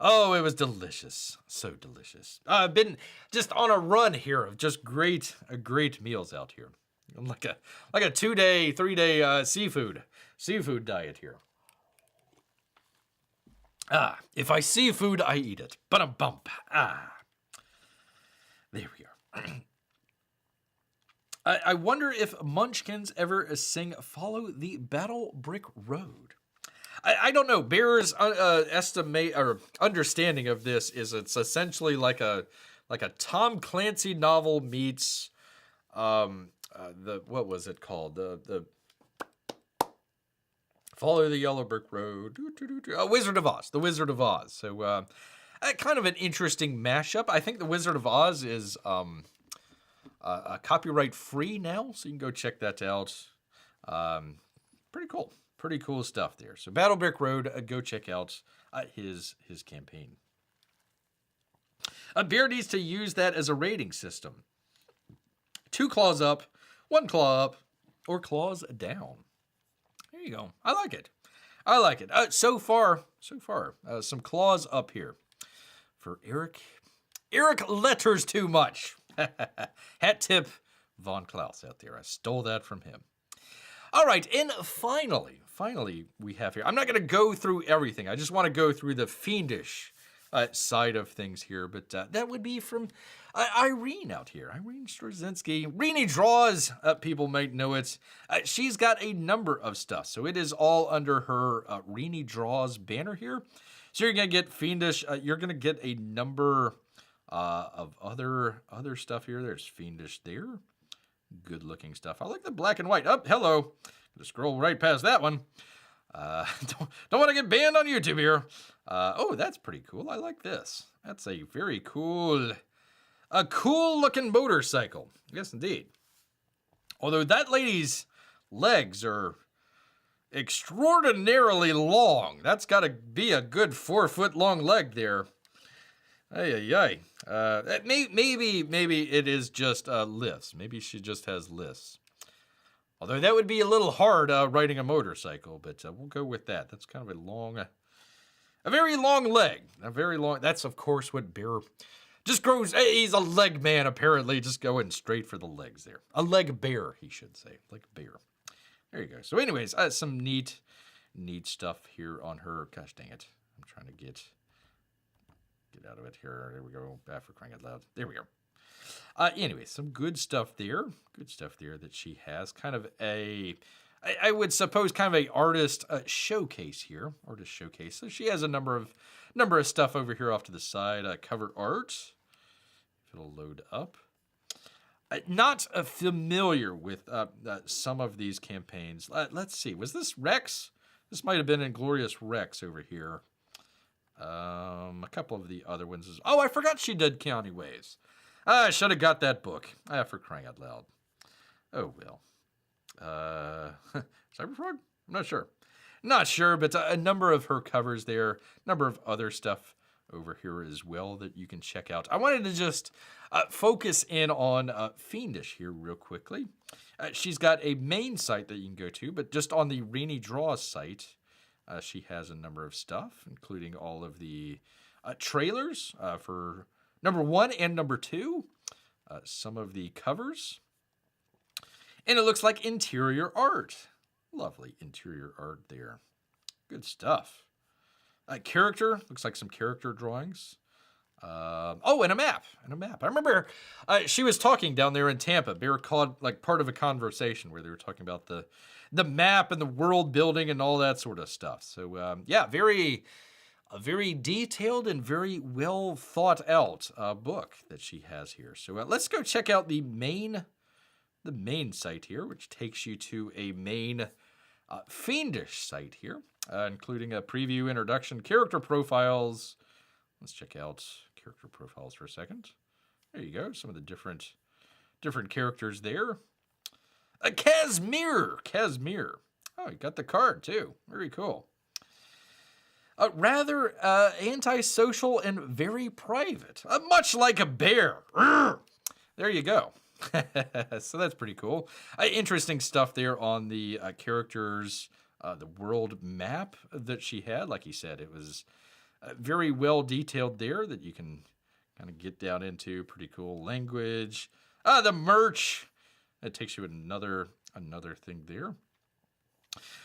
Oh, it was delicious. So delicious. I've been just on a run here of just great meals out here. Like a 2-day, 3-day seafood diet here. If I see food, I eat it. Ba-dum-bump. There we are. I wonder if Munchkins ever sing Follow the Battle Brick Road. I don't know. Bear's estimate or understanding of this is it's essentially like a Tom Clancy novel meets what was it called? The Follow the Yellow Brick Road. Wizard of Oz. The Wizard of Oz. So kind of an interesting mashup. I think the Wizard of Oz is copyright free now, so you can go check that out. Pretty cool. Pretty cool stuff there. So Battle Brick Road, go check out his campaign. Bear needs to use that as a rating system. 2 claws up, 1 claw up, or claws down. There you go. I like it. So far, some claws up here for Eric. Eric letters too much. Hat tip Von Klaus out there. I stole that from him. All right, and finally we have here. I'm not going to go through everything. I just want to go through the Fiendish side of things here, but that would be from Irene out here. Irene Straczynski. Irene Draws, people might know it. She's got a number of stuff, so it is all under her Irene Draws banner here. So you're going to get Fiendish. You're going to get a number of other stuff here. There's Fiendish there. Good looking stuff. I like the black and white. Oh, hello. Gonna scroll right past that one. Don't want to get banned on YouTube here. Oh, that's pretty cool. I like this. That's a very cool looking motorcycle. Yes, indeed. Although that lady's legs are extraordinarily long. That's got to be a good 4-foot long leg there. Maybe it is just lifts. Maybe she just has lifts. Although that would be a little hard riding a motorcycle, but we'll go with that. That's kind of a very long leg. That's of course what Bear just grows. He's a leg man apparently, just going straight for the legs there. A leg bear, he should say. Like bear. There you go. So anyways, some neat stuff here on her. Gosh dang it. I'm trying to get out of it here. There we go. Back for crying out loud. There we go. Anyway, some good stuff there. Good stuff there that she has. Kind of I would suppose kind of a artist showcase here. Artist showcase. So she has a number of stuff over here off to the side. Cover art. If it'll load up. Not familiar with some of these campaigns. Let's see. Was this Rex? This might have been Inglorious Rex over here. A couple of the other ones. Oh, I forgot she did County Ways. I should have got that book. For crying out loud. Oh, well. CyberFrog? I'm not sure. Not sure, but a number of her covers there, a number of other stuff over here as well that you can check out. I wanted to just focus in on Fiendish here real quickly. She's got a main site that you can go to, but just on the Irene Draws site, she has a number of stuff, including all of the trailers for number 1 and number 2, some of the covers, and it looks like interior art. Lovely interior art there. Good stuff. Character, looks like some character drawings. Oh, and a map, I remember she was talking down there in Tampa. They were called like part of a conversation where they were talking about the map and the world building and all that sort of stuff. So yeah, a very detailed and very well thought out book that she has here. So let's go check out the main site here, which takes you to a main Fiendish site here, including a preview, introduction, character profiles. Let's check out character profiles for a second. There you go. Some of the different characters there. Casimir. Oh, you got the card too. Very cool. Rather antisocial and very private. Much like a bear. There you go. So that's pretty cool. Interesting stuff there on the characters, the world map that she had. Like he said, it was very well detailed there that you can kind of get down into. Pretty cool language. The merch. That takes you another thing there.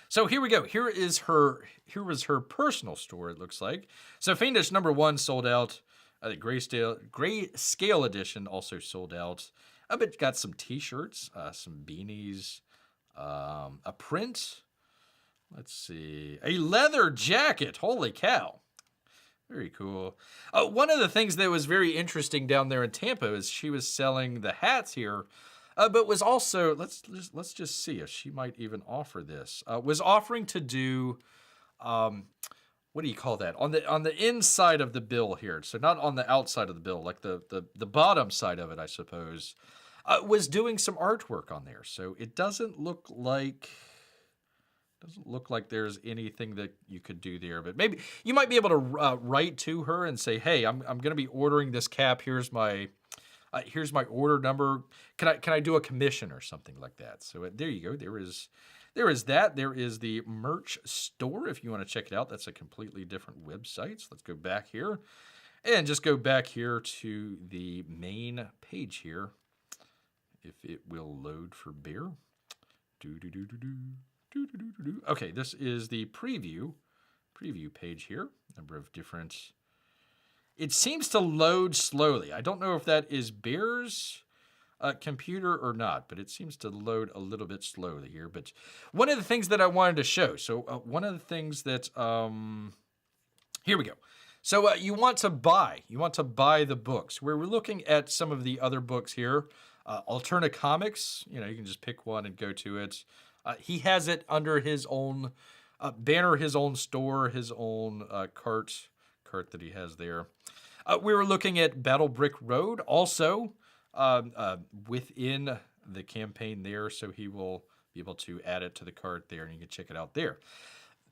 So here we go. Here was her personal store, it looks like. So Fiendish number 1 sold out. The grayscale edition also sold out. But got some t-shirts, some beanies, a print. Let's see. A leather jacket. Holy cow. Very cool. One of the things that was very interesting down there in Tampa is she was selling the hats here, but was also, let's just see if she might even offer this. Was offering to do, what do you call that? On the inside of the bill here. So not on the outside of the bill, like the bottom side of it, I suppose. Was doing some artwork on there. So it doesn't look like there's anything that you could do there, but maybe you might be able to write to her and say, "Hey, I'm going to be ordering this cap. Here's my order number. Can I do a commission or something like that?" So there you go. There is that. There is the merch store if you want to check it out. That's a completely different website. So let's go back here and just go back here to the main page here. If it will load for bear. Okay, this is the preview page here. Number of different. It seems to load slowly. I don't know if that is Bear's computer or not, but it seems to load a little bit slowly here. But one of the things that I wanted to show. So one of the things that here we go. So you want to buy the books. We're looking at some of the other books here. Alterna Comics. You can just pick one and go to it. He has it under his own banner, his own store, his own cart that he has there. We were looking at Battle Brick Road, also within the campaign there, so he will be able to add it to the cart there, and you can check it out there.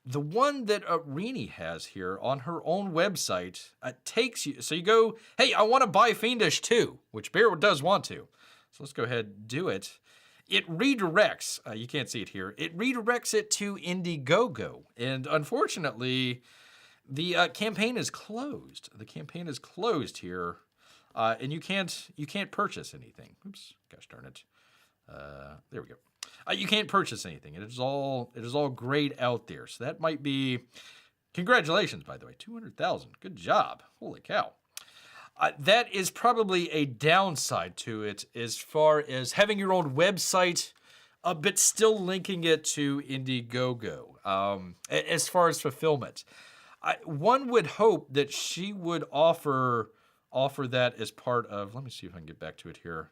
The one that Irene has here on her own website takes you, so you go, hey, I want to buy Fiendish II, which Bear does want to. So let's go ahead and do it. It redirects, you can't see it here, it redirects it to Indiegogo. And unfortunately, the campaign is closed. The campaign is closed here, and you can't purchase anything. Oops, gosh darn it. There we go. You can't purchase anything. It is all grayed out there. So that might be, congratulations, by the way, 200,000. Good job. Holy cow. That is probably a downside to it as far as having your own website, but still linking it to Indiegogo. As far as fulfillment, one would hope that she would offer that as part of, let me see if I can get back to it here,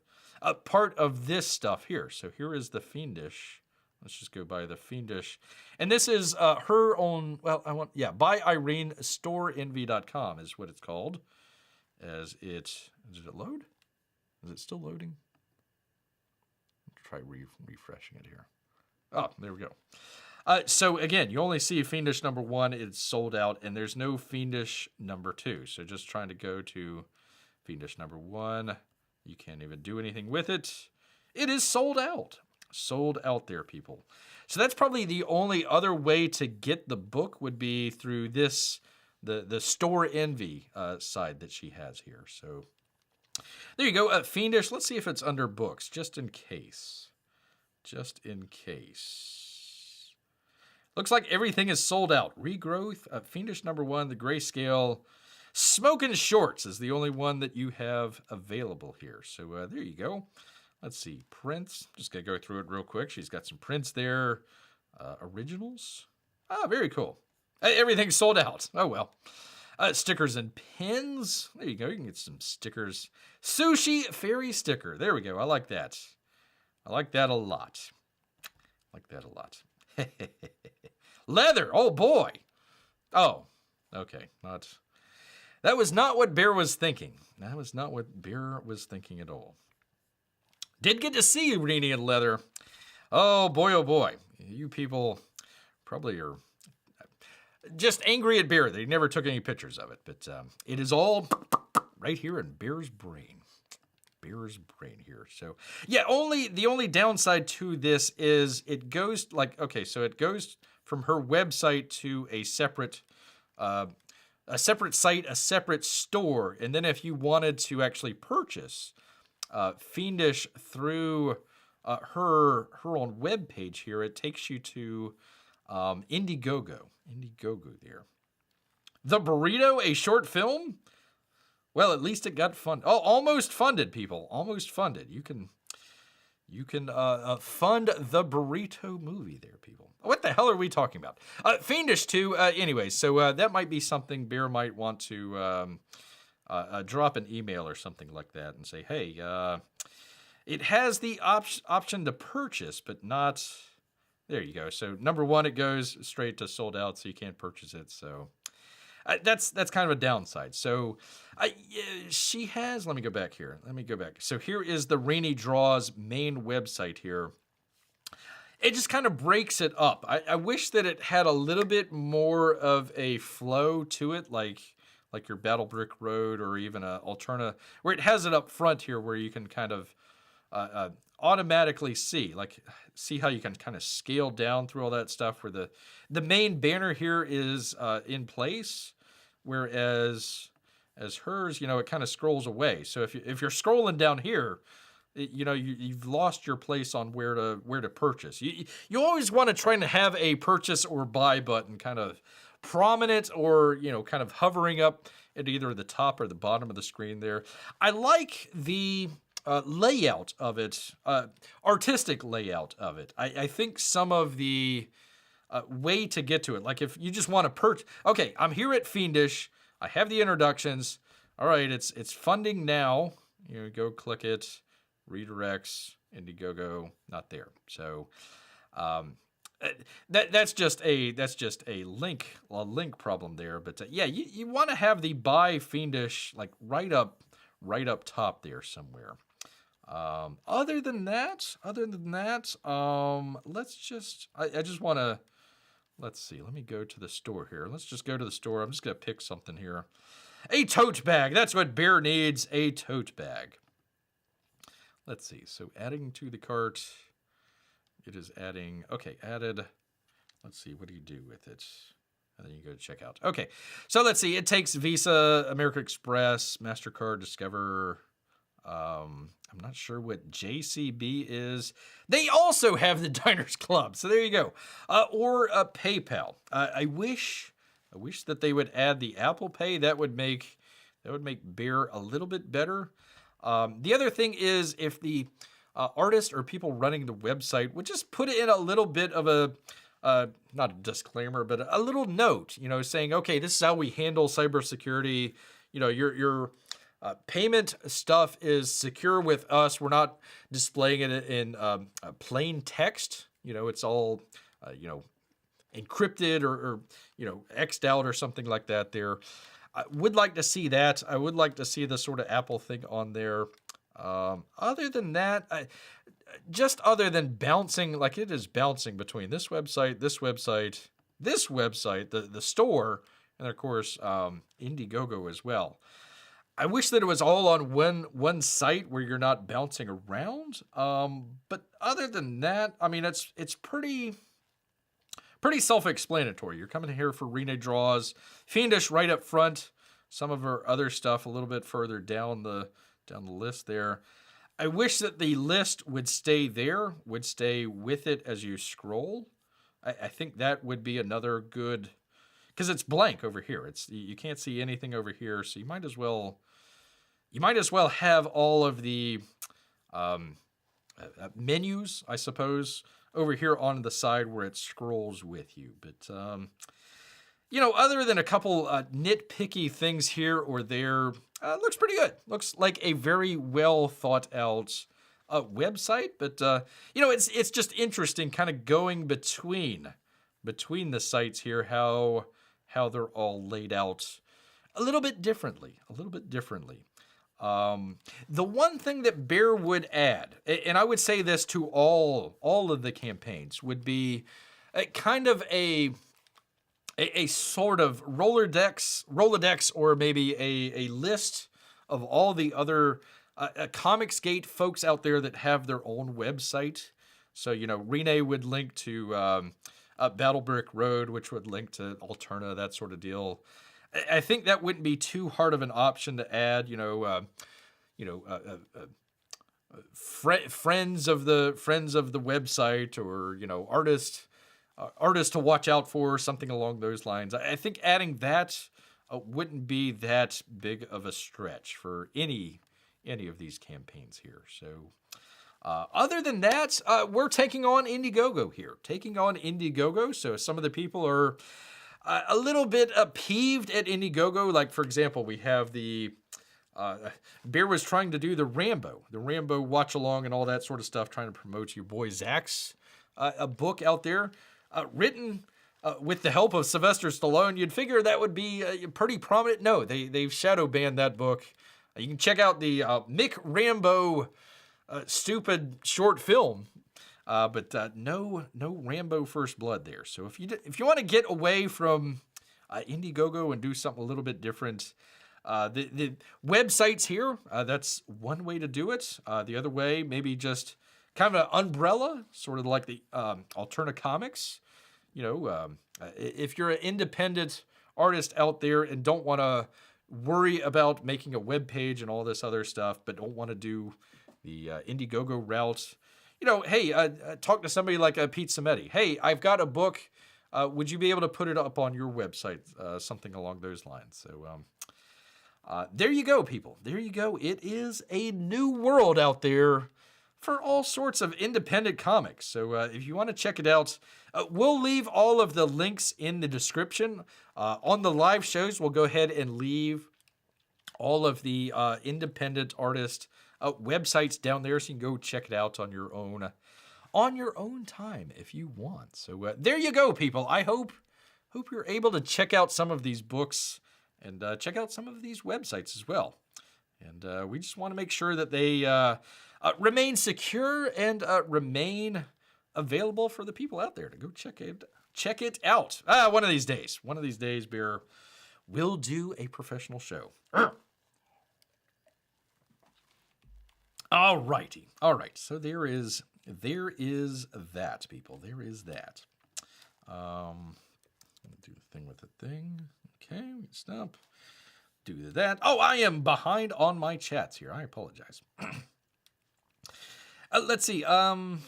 part of this stuff here. So here is the Fiendish. Let's just go by the Fiendish. And this is her own, by Irene, storeenvy.com is what it's called. Did it load? Is it still loading? Try refreshing it here. Oh, there we go. So again, you only see Fiendish #1. It's sold out, and there's no Fiendish #2. So just trying to go to Fiendish #1. You can't even do anything with it. It is sold out. Sold out there, people. So that's probably the only other way to get the book would be through this, the Store Envy side that she has here. So there you go. Fiendish. Let's see if it's under books, just in case. Just in case. Looks like everything is sold out. Regrowth, Fiendish #1, the grayscale. Smokin' Shorts is the only one that you have available here. So there you go. Let's see, prints. Just going to go through it real quick. She's got some prints there. Originals. Ah, very cool. Everything's sold out. Oh, well. Stickers and pins. There you go. You can get some stickers. Sushi fairy sticker. There we go. I like that. I like that a lot. Leather. Oh, boy. Oh, okay. That was not what Bear was thinking. That was not what Bear was thinking at all. Did get to see Irene in leather. Oh boy. You people probably are just angry at Bear. They never took any pictures of it. But it is all right here in Bear's brain. Bear's brain here. So yeah, the only downside to this is it goes so it goes from her website to a separate site, a separate store. And then if you wanted to actually purchase Fiendish through her own web page here, it takes you to Indiegogo there. The Burrito, a short film? Well, at least it got funded. Oh, almost funded, people. Almost funded. You can fund the Burrito movie there, people. What the hell are we talking about? Fiendish II, anyway, so that might be something Bear might want to drop an email or something like that and say, hey, it has the option to purchase, but not... There you go. So #1, it goes straight to sold out, so you can't purchase it. So that's kind of a downside. So she has... Let me go back here. So here is the Rainy Draws main website here. It just kind of breaks it up. I wish that it had a little bit more of a flow to it, like your Battle Brick Road or even a Alterna, where it has it up front here where you can kind of automatically see how you can kind of scale down through all that stuff where the main banner here is in place, whereas hers, it kind of scrolls away. So if you're scrolling down here, you've lost your place on where to purchase. You always want to try and have a purchase or buy button kind of prominent or, kind of hovering up at either the top or the bottom of the screen there. I like the layout of it, artistic layout of it. I think some of the way to get to it, like if you just want to purchase, okay, I'm here at Fiendish, I have the introductions, all right, it's funding now, go click it, redirects, Indiegogo, not there. So that's just a link problem there. But yeah, you want to have the buy Fiendish like right up top there somewhere. Other than that, let's see. Let me go to the store here. Let's just go to the store. I'm just gonna pick something here. A tote bag. That's what Bear needs. A tote bag. Let's see. So adding to the cart. It is adding. Okay, added. Let's see. What do you do with it? And then you go to checkout. Okay. So let's see. It takes Visa, American Express, MasterCard, Discover. I'm not sure what JCB is. They also have the Diners Club. So there you go. Or PayPal. I wish that they would add the Apple Pay. That would make Bear a little bit better. The other thing is if the artist or people running the website would just put in a little bit of a, not a disclaimer, but a little note, saying, okay, this is how we handle cybersecurity. Your payment stuff is secure with us. We're not displaying it in plain text. It's all, encrypted or X'd out or something like that there. I would like to see that. I would like to see the sort of Apple thing on there. Other than that, just other than bouncing, like it is bouncing between this website, the store, and of course, Indiegogo as well. I wish that it was all on one site where you're not bouncing around. But other than that, I mean, it's pretty self-explanatory. You're coming here for Irenee draws, Fiendish right up front. Some of her other stuff a little bit further down the list there. I wish that the list would stay there, would stay with it as you scroll. I think that would be another good, because it's blank over here. You can't see anything over here, so you might as well have all of the menus, I suppose, over here on the side where it scrolls with you. But other than a couple nitpicky things here or there, looks pretty good. Looks like a very well thought out website. But it's just interesting, kind of going between the sites here, how they're all laid out a little bit differently. The one thing that Bear would add, and I would say this to all of the campaigns, would be kind of a sort of Rolodex, or maybe a list of all the other Comicsgate folks out there that have their own website. So, Irenee would link to Battlebrick Road, which would link to Alterna, that sort of deal. I think that wouldn't be too hard of an option to add. Friends of the website, or artists to watch out for, something along those lines. I think adding that wouldn't be that big of a stretch for any of these campaigns here. So other than that, we're taking on Indiegogo here. So some of the people are a little bit peeved at Indiegogo. Like, for example, we have the Bear was trying to do the Rambo watch along and all that sort of stuff, trying to promote your boy Zach's a book out there, written with the help of Sylvester Stallone. You'd figure that would be pretty prominent. No, they've shadow banned that book. You can check out the Mick Rambo stupid short film, but no Rambo First Blood there. So if you want to get away from Indiegogo and do something a little bit different, the websites here, that's one way to do it. The other way, maybe just kind of an umbrella, sort of like the Alterna Comics. If you're an independent artist out there and don't want to worry about making a web page and all this other stuff, but don't want to do the Indiegogo route, hey, talk to somebody like Pete Simeti. Hey, I've got a book. Would you be able to put it up on your website? Something along those lines. So there you go, people. There you go. It is a new world out there for all sorts of independent comics. So if you want to check it out, we'll leave all of the links in the description. On the live shows, we'll go ahead and leave all of the independent artist websites down there, so you can go check it out on your own time if you want. So there you go, people. I hope you're able to check out some of these books and check out some of these websites as well. And we just want to make sure that they remain secure and remain available for the people out there to go check it out. One of these days, Bear will do a professional show. All right. So there is that, people. There is that. Do the thing with the thing. Okay, we can stop. Do that. Oh, I am behind on my chats here. I apologize. Let's see. I'd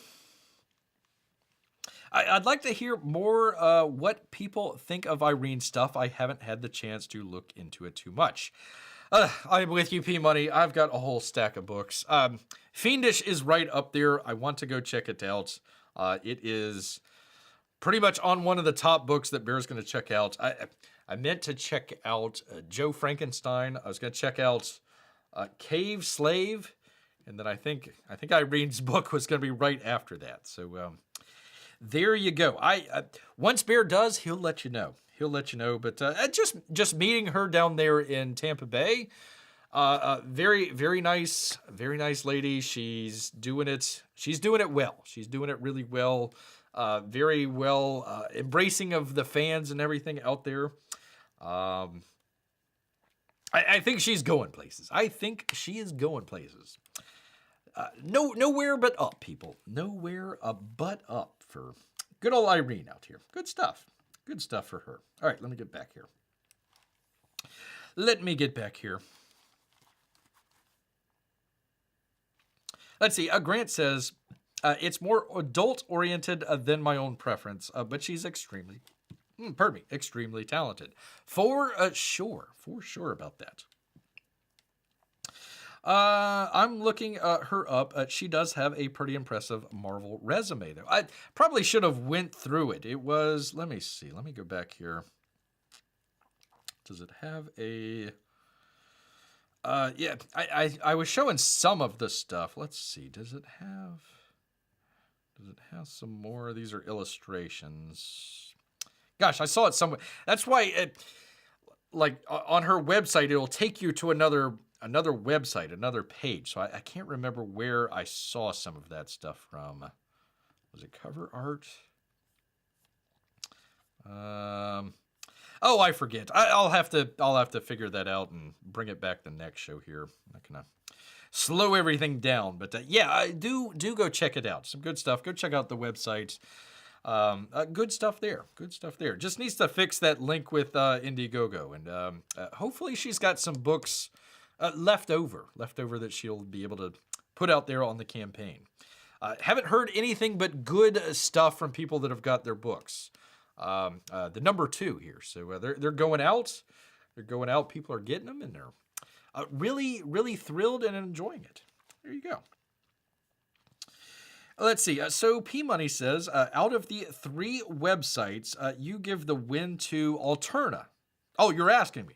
like to hear more what people think of Irene's stuff. I haven't had the chance to look into it too much. I'm with you, P Money. I've got a whole stack of books. Fiendish is right up there. I want to go check it out. It is pretty much on one of the top books that Bear's going to check out. I meant to check out Joe Frankenstein. I was going to check out Cave Slave, and then I think Irene's book was going to be right after that. So there you go. Once Bear does, he'll let you know. But just meeting her down there in Tampa Bay, Very nice lady. She's doing it well. She's doing it really well. Very well, embracing of the fans and everything out there. I think she's going places. I think she is going places. Nowhere but up, people. Nowhere but up for good old Irene out here. Good stuff. Good stuff for her. All right, let me get back here. Let's see. Grant says, it's more adult-oriented than my own preference, but she's extremely talented. For sure about that. I'm looking her up. She does have a pretty impressive Marvel resume, though. I probably should have went through it. It was, let me see. Let me go back here. Does it have a... yeah, I was showing some of the stuff. Let's see. Does it have some more? These are illustrations. Gosh, I saw it somewhere. That's why like on her website, it'll take you to another website, another page. So I can't remember where I saw some of that stuff from. Was it cover art? Oh, I forget. I'll have to figure that out and bring it back the next show here. I'm not gonna slow everything down, but yeah, I do go check it out. Some good stuff. Go check out the website. Good stuff there. Just needs to fix that link with Indiegogo, and hopefully she's got some books left over that she'll be able to put out there on the campaign. Haven't heard anything but good stuff from people that have got their books. The number 2 here, so they're going out. People are getting them, and they're really thrilled and enjoying it. There you go. Let's see. So P Money says, out of the 3 websites, you give the win to Alterna. Oh, you're asking me.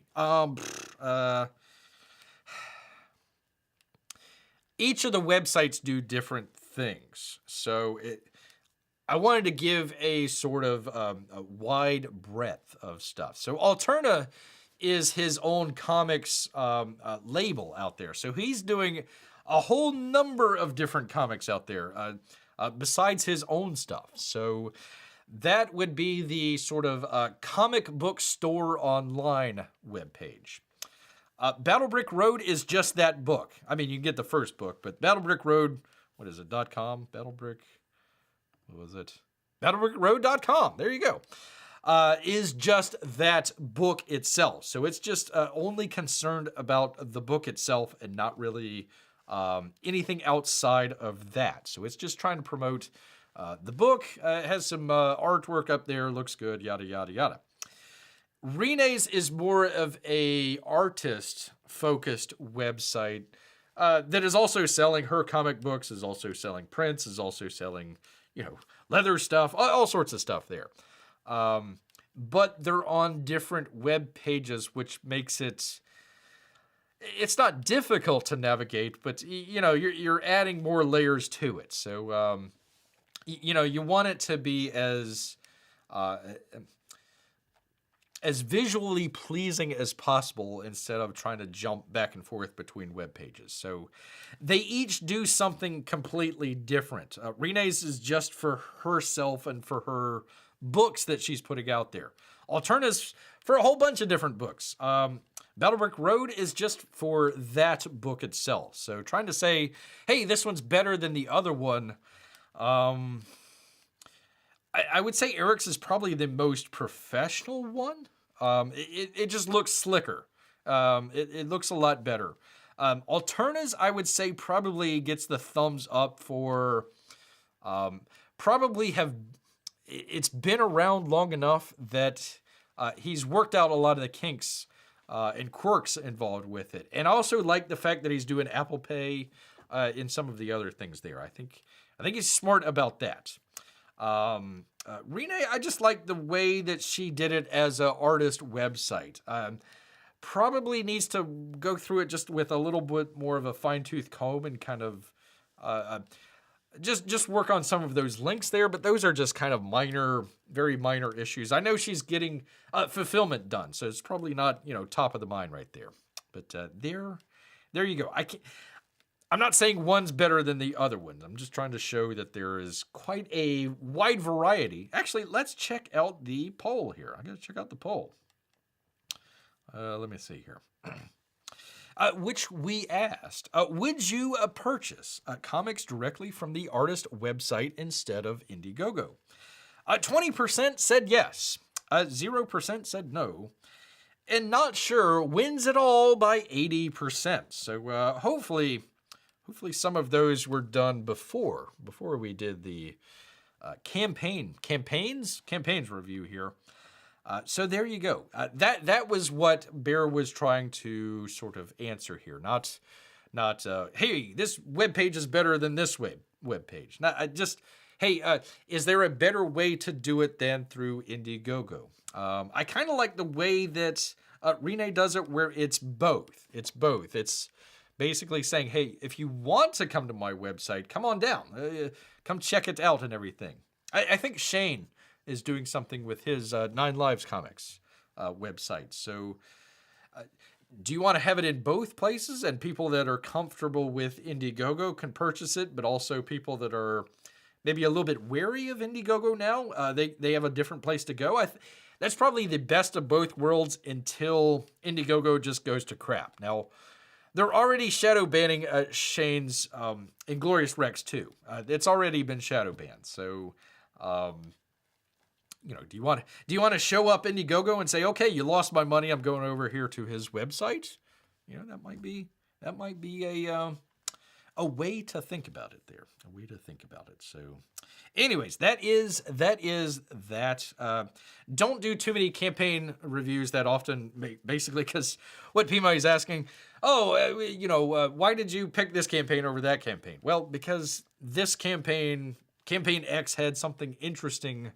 Each of the websites do different things, so I wanted to give a sort of a wide breadth of stuff. So Alterna is his own comics label out there. So he's doing a whole number of different comics out there besides his own stuff. So that would be the sort of comic book store online webpage. Battlebrick Road is just that book. I mean, you can get the first book, but Battlebrick Road, what is it, .com? Battlebrick, what was it? BattlebrickRoad.com, there you go. Is just that book itself. So it's just only concerned about the book itself and not really anything outside of that. So it's just trying to promote the book. It has some artwork up there, looks good, yada, yada, yada. Irenee's is more of a artist-focused website that is also selling her comic books, is also selling prints, is also selling, leather stuff, all sorts of stuff there. But they're on different web pages, which makes it's not difficult to navigate, but you're adding more layers to it. So you want it to be as visually pleasing as possible instead of trying to jump back and forth between web pages. So they each do something completely different. Irenee's is just for herself and for her books that she's putting out there. Alterna's for a whole bunch of different books. Battlebrick Road is just for that book itself. So trying to say, hey, this one's better than the other one. I would say Eric's is probably the most professional one. It just looks slicker. It looks a lot better. Alterna's, I would say, probably gets the thumbs up for it's been around long enough that he's worked out a lot of the kinks and quirks involved with it. And I also like the fact that he's doing Apple Pay in some of the other things there. I think he's smart about that. Irenee, I just like the way that she did it as an artist website. Probably needs to go through it just with a little bit more of a fine-tooth comb and kind of just work on some of those links there, but those are just kind of very minor issues. I know she's getting fulfillment done, so it's probably not, top of the mind right there. But there you go. I'm not saying one's better than the other one. I'm just trying to show that there is quite a wide variety. Actually, let's check out the poll here. I got to check out the poll. Let me see here. Which we asked, would you purchase comics directly from the artist website instead of Indiegogo? 20% said yes. 0% said no. And not sure wins it all by 80%. So hopefully some of those were done before we did the campaigns review here. So there you go. That was what Bear was trying to sort of answer here. Not hey, this web page is better than this web page. Not just hey, is there a better way to do it than through Indiegogo? I kind of like the way that Irenee does it, where it's both. It's basically saying, hey, if you want to come to my website, come on down. Come check it out and everything. I think Shane is doing something with his 9 Lives comics website. So do you want to have it in both places? And people that are comfortable with Indiegogo can purchase it, but also people that are maybe a little bit wary of Indiegogo now, they have a different place to go. That's probably the best of both worlds until Indiegogo just goes to crap. Now, they're already shadow banning Shane's Inglorious Rex too. It's already been shadow banned. So, do you want to show up Indiegogo and say, okay, you lost my money, I'm going over here to his website? That might be a way to think about it there. A way to think about it. So, anyways, that is that. Don't do too many campaign reviews that often, basically, because what Pima is asking, why did you pick this campaign over that campaign? Well, because this campaign X had something interesting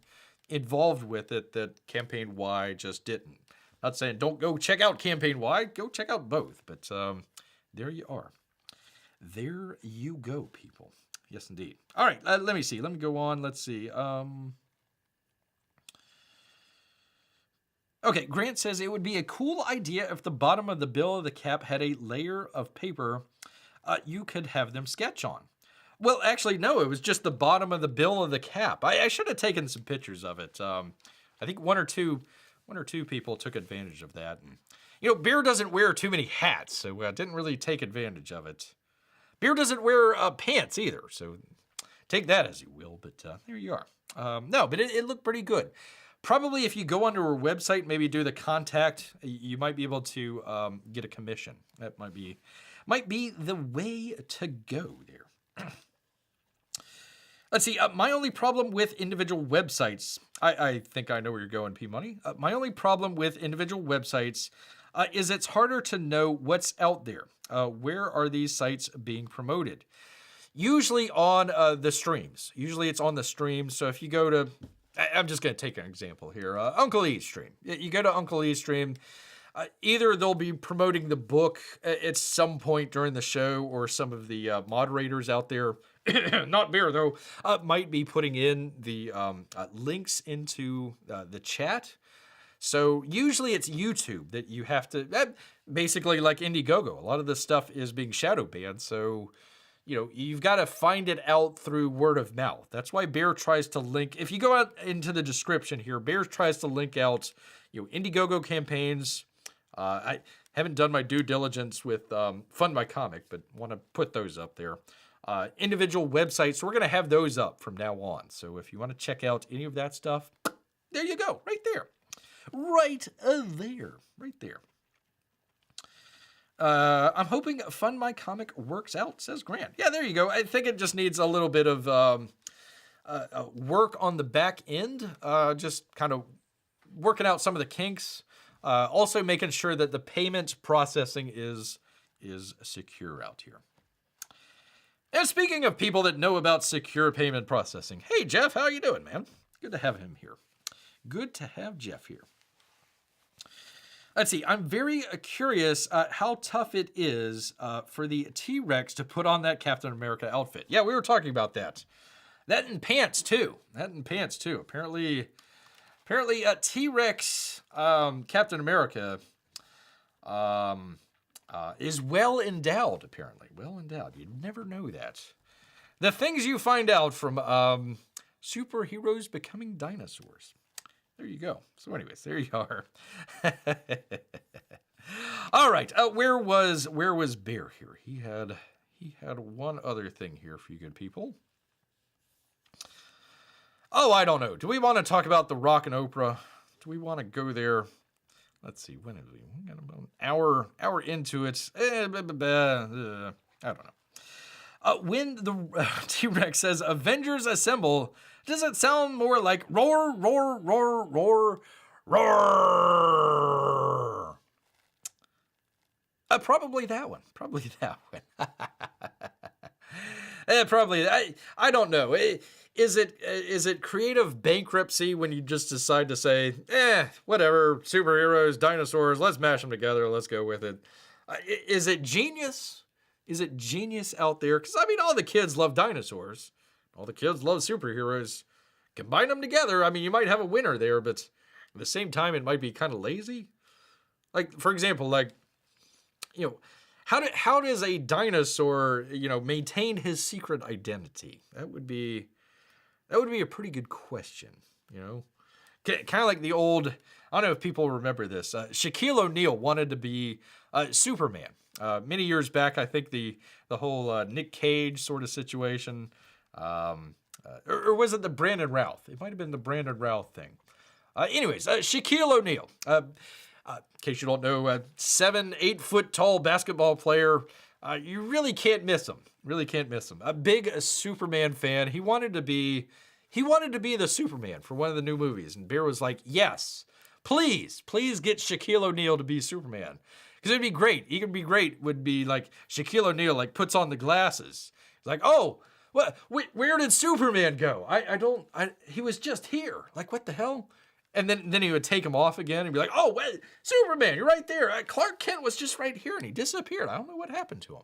involved with it that campaign Y just didn't. Not saying don't go check out campaign Y, go check out both, but there you are. There you go, people. Yes, indeed. All right, let me see. Let me go on. Let's see. Okay, Grant says it would be a cool idea if the bottom of the bill of the cap had a layer of paper you could have them sketch on. Well, actually, no, it was just the bottom of the bill of the cap. I should have taken some pictures of it. I think one or two people took advantage of that. And, Bear doesn't wear too many hats, so I didn't really take advantage of it. Bear doesn't wear pants either, so take that as you will, but there you are. No, but it looked pretty good. Probably if you go onto her website, maybe do the contact, you might be able to get a commission. That might be the way to go there. Let's see, my only problem with individual websites, I think I know where you're going, P-Money. My only problem with individual websites is it's harder to know what's out there. Where are these sites being promoted? Usually on the streams. Usually it's on the streams. So if you go to, I'm just going to take an example here. Uncle E's stream. You go to Uncle E's stream. Either they'll be promoting the book at some point during the show, or some of the moderators out there, not Bear though, might be putting in the links into the chat. So usually it's YouTube that you have to, basically like Indiegogo, a lot of this stuff is being shadow banned. So, you've got to find it out through word of mouth. That's why Bear tries to link, if you go out into the description here, Bear tries to link out, Indiegogo campaigns. I haven't done my due diligence with Fund My Comic, but want to put those up there. Individual websites, so we're going to have those up from now on. So if you want to check out any of that stuff, there you go, right there. Right there. I'm hoping Fund My Comic works out, says Grant. Yeah, there you go. I think it just needs a little bit of work on the back end, just kind of working out some of the kinks. Also making sure that the payment processing is secure out here. And speaking of people that know about secure payment processing, hey, Jeff, how you doing, man? Good to have him here. Good to have Jeff here. Let's see. I'm very curious how tough it is for the T-Rex to put on that Captain America outfit. Yeah, we were talking about that. That and pants, too. Apparently T-Rex Captain America, is well endowed, apparently. Well endowed. You'd never know that. The things you find out from superheroes becoming dinosaurs. There you go. So anyways, there you are. All right. Where was Bear here? He had one other thing here for you good people. Oh, I don't know. Do we want to talk about the Rock and Oprah? Do we want to go there? Let's see. When is we got about an hour into it. I don't know. When the T-Rex says Avengers Assemble, does it sound more like roar, roar, roar, roar, roar? Probably that one. Probably that one. Probably. I don't know. Is it creative bankruptcy when you just decide to say, whatever, superheroes, dinosaurs, let's mash them together, let's go with it? Is it genius? Is it genius out there? Because, I mean, all the kids love dinosaurs. All the kids love superheroes. Combine them together. I mean, you might have a winner there, but at the same time, it might be kind of lazy. Like, for example, like, you know, how does a dinosaur, you know, maintain his secret identity? That would be a pretty good question, you know? Kind of like the old, I don't know if people remember this, Shaquille O'Neal wanted to be Superman. Many years back, I think the whole Nick Cage sort of situation, or was it the Brandon Routh? It might have been the Brandon Routh thing. Anyways, Shaquille O'Neal, in case you don't know, 7-8 foot tall basketball player. You really can't miss him. Really can't miss him. A big Superman fan. He wanted to be the Superman for one of the new movies. And Bear was like, yes, please get Shaquille O'Neal to be Superman. Because it'd be great. He could be great would be like Shaquille O'Neal like puts on the glasses. He's like, oh, what? Where did Superman go? He was just here. Like, what the hell? And then he would take him off again and be like, oh, wait, Superman, you're right there. Clark Kent was just right here and he disappeared. I don't know what happened to him.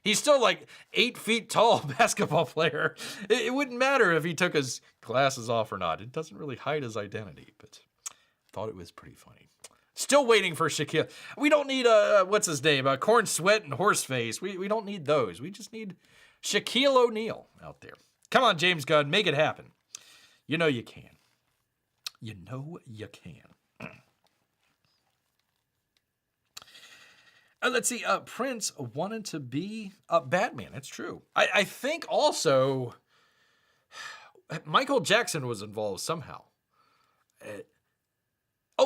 He's still like 8 feet tall basketball player. It wouldn't matter if he took his glasses off or not. It doesn't really hide his identity, but I thought it was pretty funny. Still waiting for Shaquille. We don't need, what's his name? Corn Sweat and Horseface. We don't need those. We just need Shaquille O'Neal out there. Come on, James Gunn, make it happen. You know you can. You know you can. Let's see. Prince wanted to be Batman. It's true. I think also Michael Jackson was involved somehow.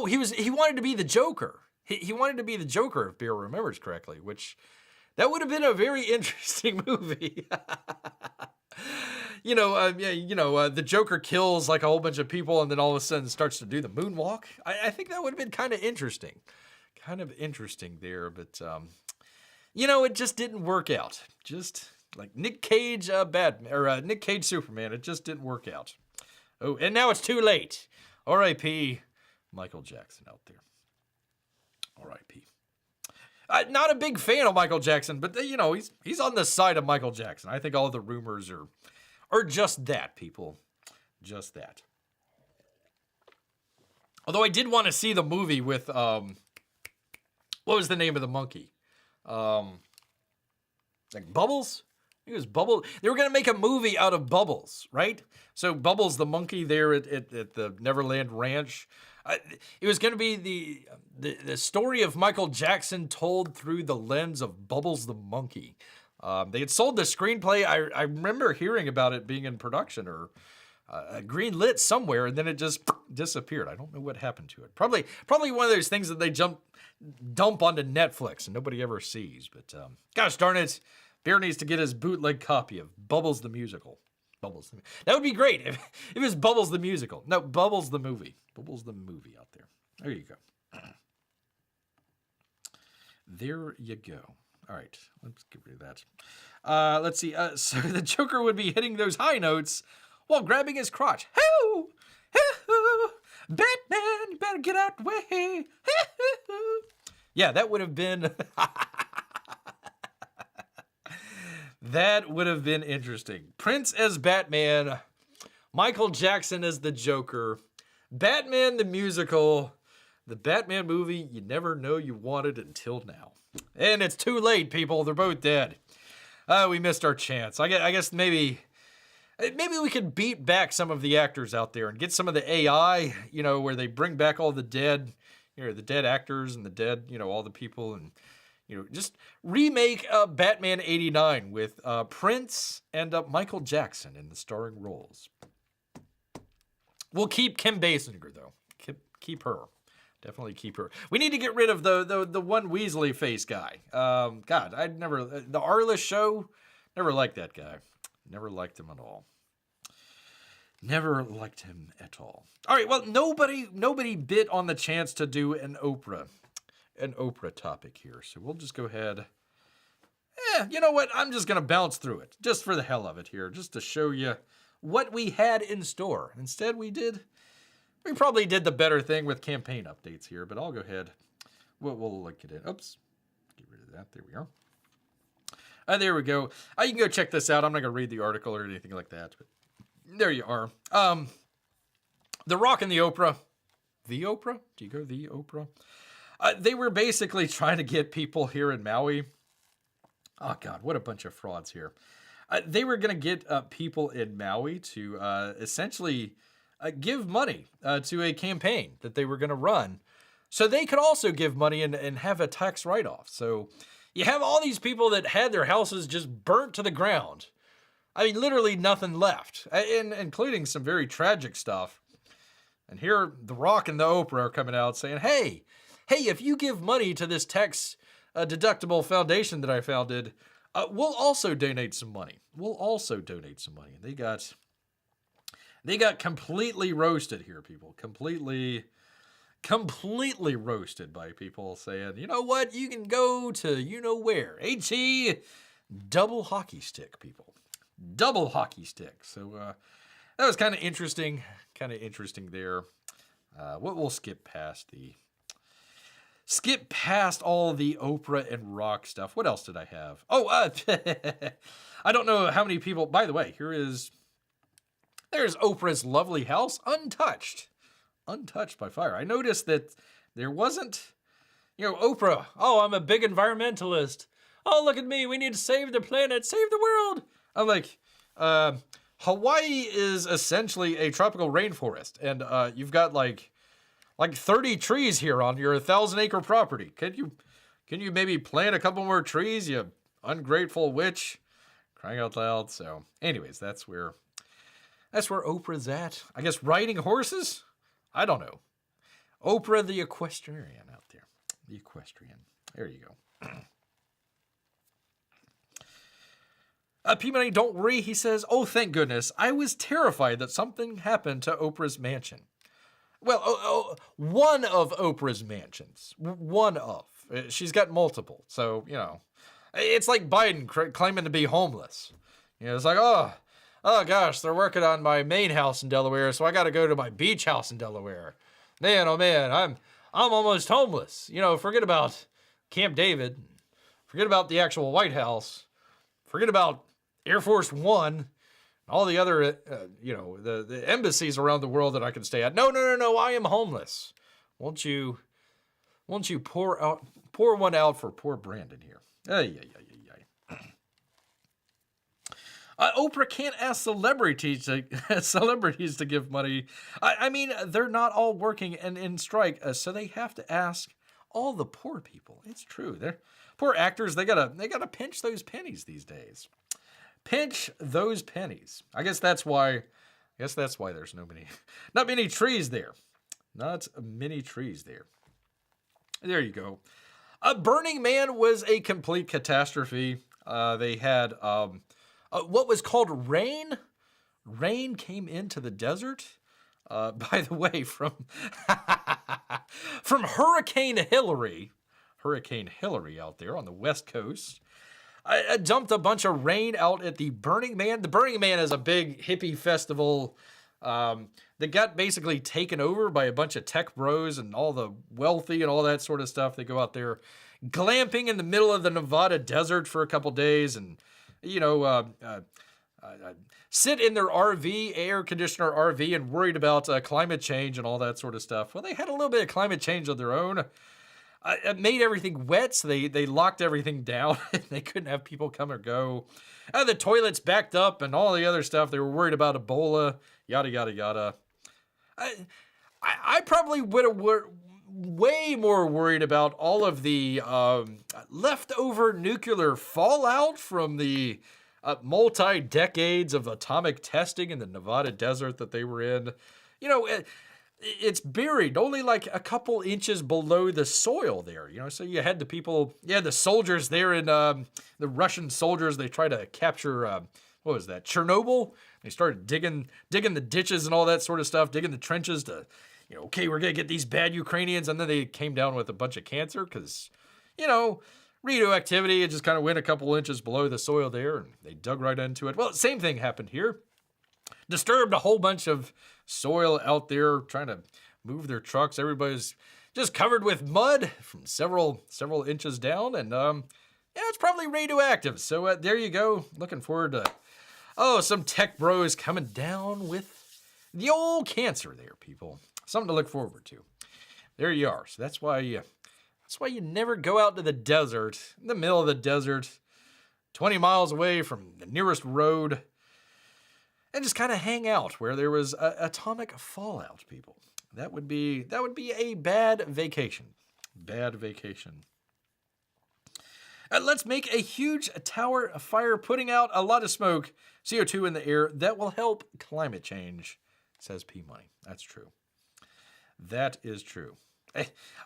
He wanted to be the Joker. He wanted to be the Joker, if Bear remembers correctly, which that would have been a very interesting movie. The Joker kills like a whole bunch of people and then all of a sudden starts to do the moonwalk. I think that would have been kind of interesting. Kind of interesting there, but, it just didn't work out. Just like Nick Cage Nick Cage Superman, it just didn't work out. Oh, and now it's too late. R.I.P. Michael Jackson out there. R.I.P. Not a big fan of Michael Jackson, but, he's on the side of Michael Jackson. I think all the rumors are just that, people. Just that. Although I did want to see the movie with, what was the name of the monkey? Like Bubbles? I think it was Bubbles. They were going to make a movie out of Bubbles, right? So Bubbles the monkey there at the Neverland Ranch. It was going to be the story of Michael Jackson told through the lens of Bubbles the monkey. They had sold the screenplay. I remember hearing about it being in production or green lit somewhere, and then it just disappeared. I don't know what happened to it. Probably one of those things that they dump onto Netflix and nobody ever sees. But gosh darn it, Bear needs to get his bootleg copy of Bubbles the Musical. That would be great if it was Bubbles the Musical. No, Bubbles the movie. Bubbles the movie out there. There you go. There you go. All right, let's get rid of that. Let's see. So the Joker would be hitting those high notes while grabbing his crotch. Hoo! Hoo! Batman, you better get out the way. Hoo! Yeah, that would have been... That would have been interesting. Prince as Batman, Michael Jackson as the Joker, Batman the musical, the Batman movie you never know you wanted until now. And it's too late, people. They're both dead. We missed our chance. I guess maybe we could beat back some of the actors out there and get some of the AI, where they bring back all the dead, the dead actors and the dead, all the people, and, just remake Batman 89 with Prince and Michael Jackson in the starring roles. We'll keep Kim Basinger, though. Keep her. Definitely keep her. We need to get rid of the one Weasley face guy. God, the Arliss show, never liked that guy. Never liked him at all. Never liked him at all. All right, well, nobody bit on the chance to do an Oprah topic here. So we'll just go ahead. You know what? I'm just going to bounce through it just for the hell of it here, just to show you what we had in store. Instead, we probably did the better thing with campaign updates here, but I'll go ahead. We'll link it in. Oops. Get rid of that. There we are. There we go. You can go check this out. I'm not going to read the article or anything like that, but there you are. The Rock and the Oprah. The Oprah? Do you go the Oprah? They were basically trying to get people here in Maui. Oh, God, what a bunch of frauds here. They were going to get people in Maui to essentially give money to a campaign that they were going to run, so they could also give money and have a tax write-off. So you have all these people that had their houses just burnt to the ground. I mean, literally nothing left, including some very tragic stuff. And here, The Rock and the Oprah are coming out saying, hey, if you give money to this tax deductible foundation that I founded, we'll also donate some money. And they got completely roasted here, people. Completely roasted by people saying, you know what? You can go to where. HE, double hockey stick, people. Double hockey stick. So that was kind of interesting. There. We'll skip past all the Oprah and Rock stuff. What else did I have? Oh, I don't know how many people. By the way, there's Oprah's lovely house, untouched by fire. I noticed that there wasn't, Oprah. Oh, I'm a big environmentalist. Oh, look at me. We need to save the planet, save the world. I'm like, Hawaii is essentially a tropical rainforest, and you've got like 30 trees here on your 1,000-acre property. Can you maybe plant a couple more trees, you ungrateful witch? Crying out loud. So, anyways, that's where Oprah's at. I guess riding horses? I don't know. Oprah the equestrian out there. The equestrian. There you go. P-Money, don't worry, he says, oh, thank goodness. I was terrified that something happened to Oprah's mansion. Well, one of Oprah's mansions. One of. She's got multiple. So, it's like Biden claiming to be homeless. It's like, oh gosh, they're working on my main house in Delaware, so I got to go to my beach house in Delaware. Man, oh man, I'm almost homeless. Forget about Camp David. Forget about the actual White House. Forget about Air Force One. All the other, the embassies around the world that I can stay at. No, I am homeless. Won't you pour one out for poor Brandon here? Oprah can't ask celebrities to give money. I mean, they're not all working and in strike, so they have to ask all the poor people. It's true. They're poor actors. They gotta pinch those pennies these days. Pinch those pennies. I guess that's why there's not many trees there. Not many trees there. There you go. Burning Man was a complete catastrophe. They had what was called rain. Rain came into the desert. By the way, from Hurricane Hillary out there on the West Coast. I dumped a bunch of rain out at the Burning Man. The Burning Man is a big hippie festival that got basically taken over by a bunch of tech bros and all the wealthy and all that sort of stuff. They go out there glamping in the middle of the Nevada desert for a couple days and, sit in their RV, air conditioner RV, and worried about climate change and all that sort of stuff. Well, they had a little bit of climate change of their own. It made everything wet, so they locked everything down. They couldn't have people come or go. The toilets backed up and all the other stuff. They were worried about Ebola, yada, yada, yada. I probably would have were way more worried about all of the leftover nuclear fallout from the multi-decades of atomic testing in the Nevada desert that they were in. You know, it's buried only like a couple inches below the soil there, you know, so you had the soldiers there in, the Russian soldiers, they tried to capture, what was that, Chernobyl? They started digging the ditches and all that sort of stuff, digging the trenches to, you know, okay, we're gonna get these bad Ukrainians, and then they came down with a bunch of cancer, because, you know, radioactivity, it just kind of went a couple inches below the soil there, and they dug right into it. Well, same thing happened here. Disturbed a whole bunch of soil out there trying to move their trucks. Everybody's just covered with mud from several inches down, and yeah, it's probably radioactive. So there you go. Looking forward to some tech bros coming down with the old cancer there, people. Something to look forward to. There you are. So that's why you never go out to the desert, in the middle of the desert, 20 miles away from the nearest road, and just kind of hang out where there was atomic fallout, people. That would be a bad vacation. Bad vacation. Let's make a huge tower fire, putting out a lot of smoke, CO2 in the air. That will help climate change, says P Money. That's true. That is true.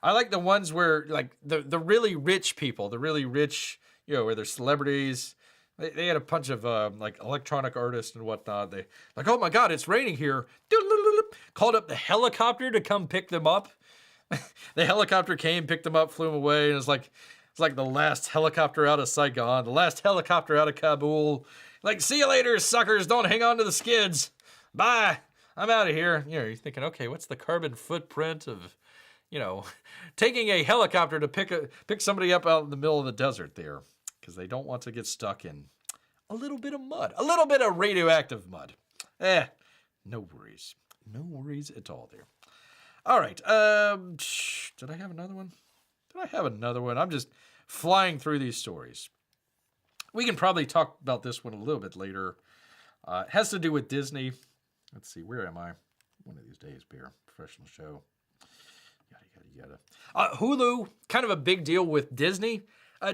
I like the ones where, like, the really rich people, the really rich, you know, where they're celebrities. They had a bunch of like electronic artists and whatnot. They like, oh my God, it's raining here. Called up the helicopter to come pick them up. The helicopter came, picked them up, flew them away, and it's like the last helicopter out of Saigon, the last helicopter out of Kabul. Like, see you later, suckers. Don't hang on to the skids. Bye. I'm out of here. You know, you're thinking, okay, what's the carbon footprint of, you know, taking a helicopter to pick somebody up out in the middle of the desert there? Because they don't want to get stuck in a little bit of mud, a little bit of radioactive mud. No worries. No worries at all there. All right. Did I have another one? I'm just flying through these stories. We can probably talk about this one a little bit later. It has to do with Disney. Let's see, where am I? One of these days, Bear. Professional show. Yada, yada. Hulu, kind of a big deal with Disney.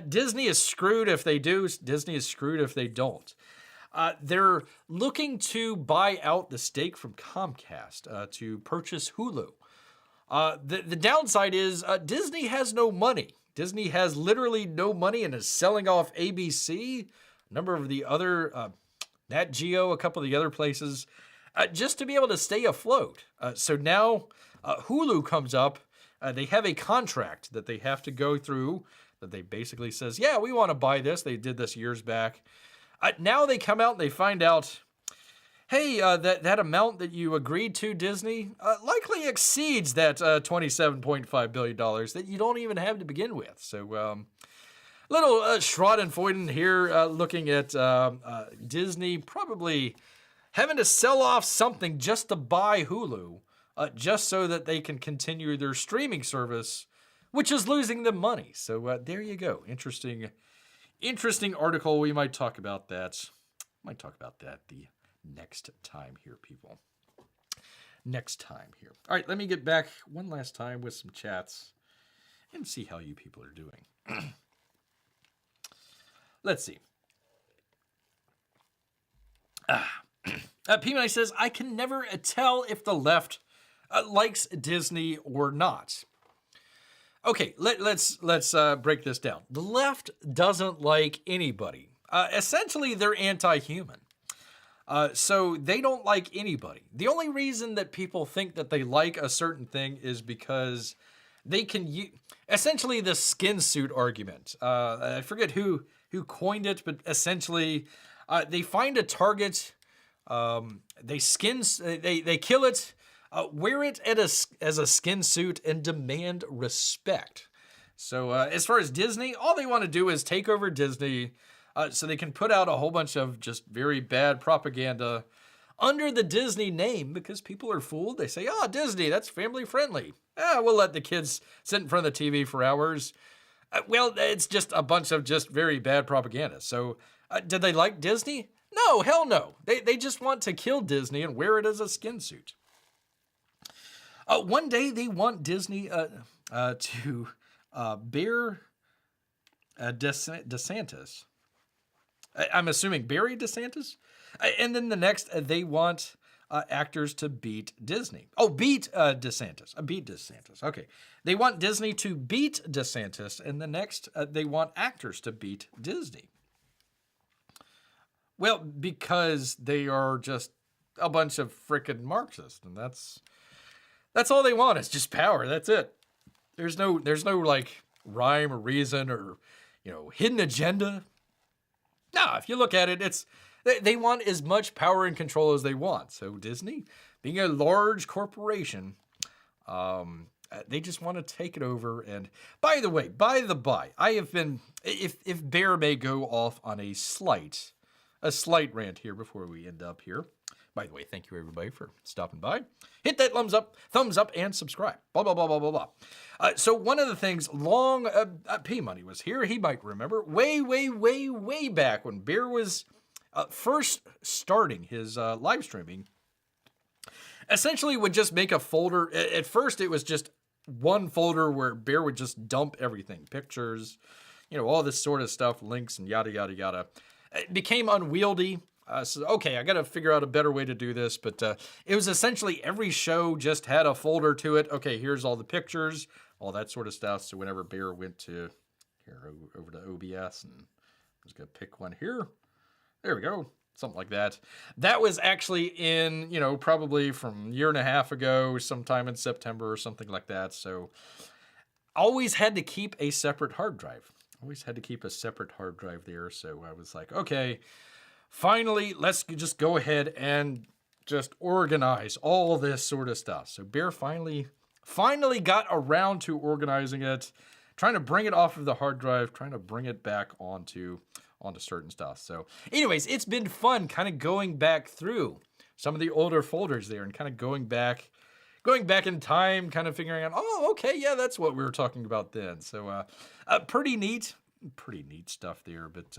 Disney is screwed if they do. Disney is screwed if they don't. They're looking to buy out the stake from Comcast to purchase Hulu. The downside is Disney has no money. Disney has literally no money and is selling off ABC, a number of the other, Nat Geo, a couple of the other places, just to be able to stay afloat. So now Hulu comes up. They have a contract that they have to go through that they basically says, yeah, we want to buy this. They did this years back. Now they come out and they find out, hey, that amount that you agreed to, Disney, likely exceeds that $27.5 billion that you don't even have to begin with. So little Schadenfreude here looking at Disney probably having to sell off something just to buy Hulu, just so that they can continue their streaming service, which is losing them money. So there you go. Interesting article. We might talk about that. The next time here, people. Next time here. All right, let me get back one last time with some chats and see how you people are doing. Let's see. P-Money says, I can never tell if the left likes Disney or not. Okay, let's break this down. The left doesn't like anybody. Essentially, they're anti-human. So they don't like anybody. The only reason that people think that they like a certain thing is because they can essentially the skin suit argument. I forget who coined it, but essentially they find a target, they kill it, wear it as a skin suit, and demand respect. So as far as Disney, all they want to do is take over Disney so they can put out a whole bunch of just very bad propaganda under the Disney name because people are fooled. They say, oh, Disney, that's family friendly. We'll let the kids sit in front of the TV for hours. Well, it's just a bunch of just very bad propaganda. So did they like Disney? No, hell no. They just want to kill Disney and wear it as a skin suit. One day they want Disney to bear DeSantis. I'm assuming Barry DeSantis? And then the next, they want actors to beat Disney. Oh, beat DeSantis. Beat DeSantis. Okay. They want Disney to beat DeSantis, and the next, they want actors to beat Disney. Well, because they are just a bunch of frickin' Marxists, and that's all they want is just power. That's it. There's no like rhyme or reason or, hidden agenda. No, if you look at it, they want as much power and control as they want. So Disney, being a large corporation, they just want to take it over. And by the by, I have been, if Bear may go off on a slight rant here before we end up here. By the way, thank you everybody for stopping by. Hit that thumbs up, and subscribe. Blah, blah, blah, blah, blah, blah. So one of the things, long P-Money was here. He might remember way back when Bear was first starting his live streaming. Essentially would just make a folder. At first it was just one folder where Bear would just dump everything. Pictures, all this sort of stuff, links and yada, yada, yada. It became unwieldy. So, okay, I got to figure out a better way to do this, but it was essentially every show just had a folder to it. Okay, here's all the pictures, all that sort of stuff. So whenever Bear went to, over to OBS, and I'm just going to pick one here. There we go. Something like that. That was actually in, probably from a year and a half ago, sometime in September or something like that. So always had to keep a separate hard drive. Always had to keep a separate hard drive there. So I was like, okay, finally, let's just go ahead and just organize all this sort of stuff. So Bear finally got around to organizing it, trying to bring it off of the hard drive, trying to bring it back onto certain stuff. So anyways, it's been fun kind of going back through some of the older folders there and kind of going back in time, kind of figuring out, oh, okay, yeah, that's what we were talking about then. So pretty neat stuff there. But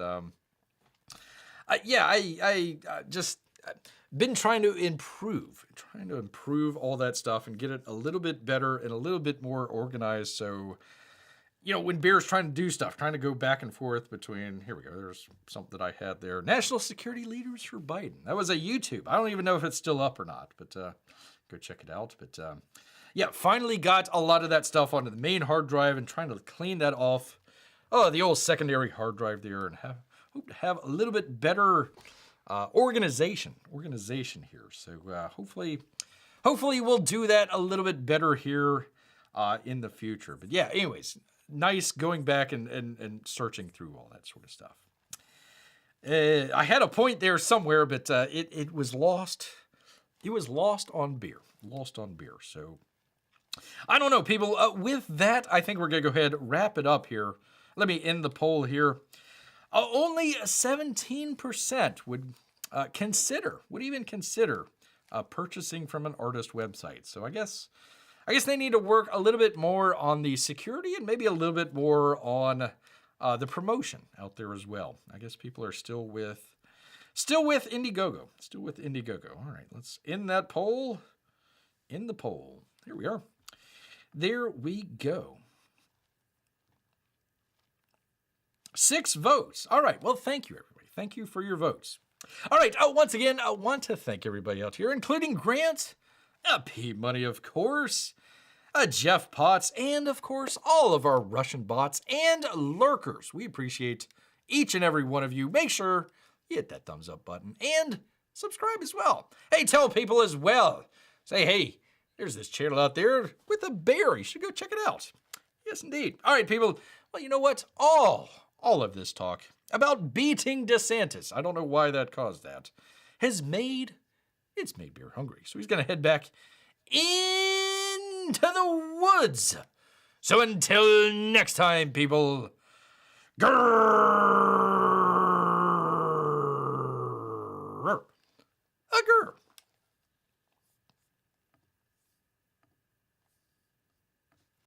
yeah, I just been trying to improve all that stuff and get it a little bit better and a little bit more organized. So, when Bear's trying to do stuff, trying to go back and forth between, here we go, there's something that I had there. National security leaders for Biden. That was a YouTube. I don't even know if it's still up or not, but go check it out. But yeah, finally got a lot of that stuff onto the main hard drive and trying to clean that off. Oh, the old secondary hard drive there, and hope to have a little bit better organization here. So hopefully we'll do that a little bit better here in the future. But yeah, anyways, nice going back and searching through all that sort of stuff. I had a point there somewhere, but it was lost. It was lost on Beer. So I don't know, people. With that, I think we're going to go ahead and wrap it up here. Let me end the poll here. Only 17% would even consider purchasing from an artist website. So I guess they need to work a little bit more on the security and maybe a little bit more on the promotion out there as well. I guess people are still with Indiegogo. All right, let's end that poll. In the poll. Here we are. There we go. 6 votes. All right. Well, thank you, everybody. Thank you for your votes. All right. Once again, I want to thank everybody out here, including Grant, P-Money, of course, Jeff Potts, and, of course, all of our Russian bots and lurkers. We appreciate each and every one of you. Make sure you hit that thumbs up button and subscribe as well. Hey, tell people as well. Say, hey, there's this channel out there with a bear. You should go check it out. Yes, indeed. All right, people. Well, you know what? All of this talk about beating DeSantis, I don't know why that caused that, it's made Bear hungry. So he's going to head back into the woods. So until next time, people, grrr.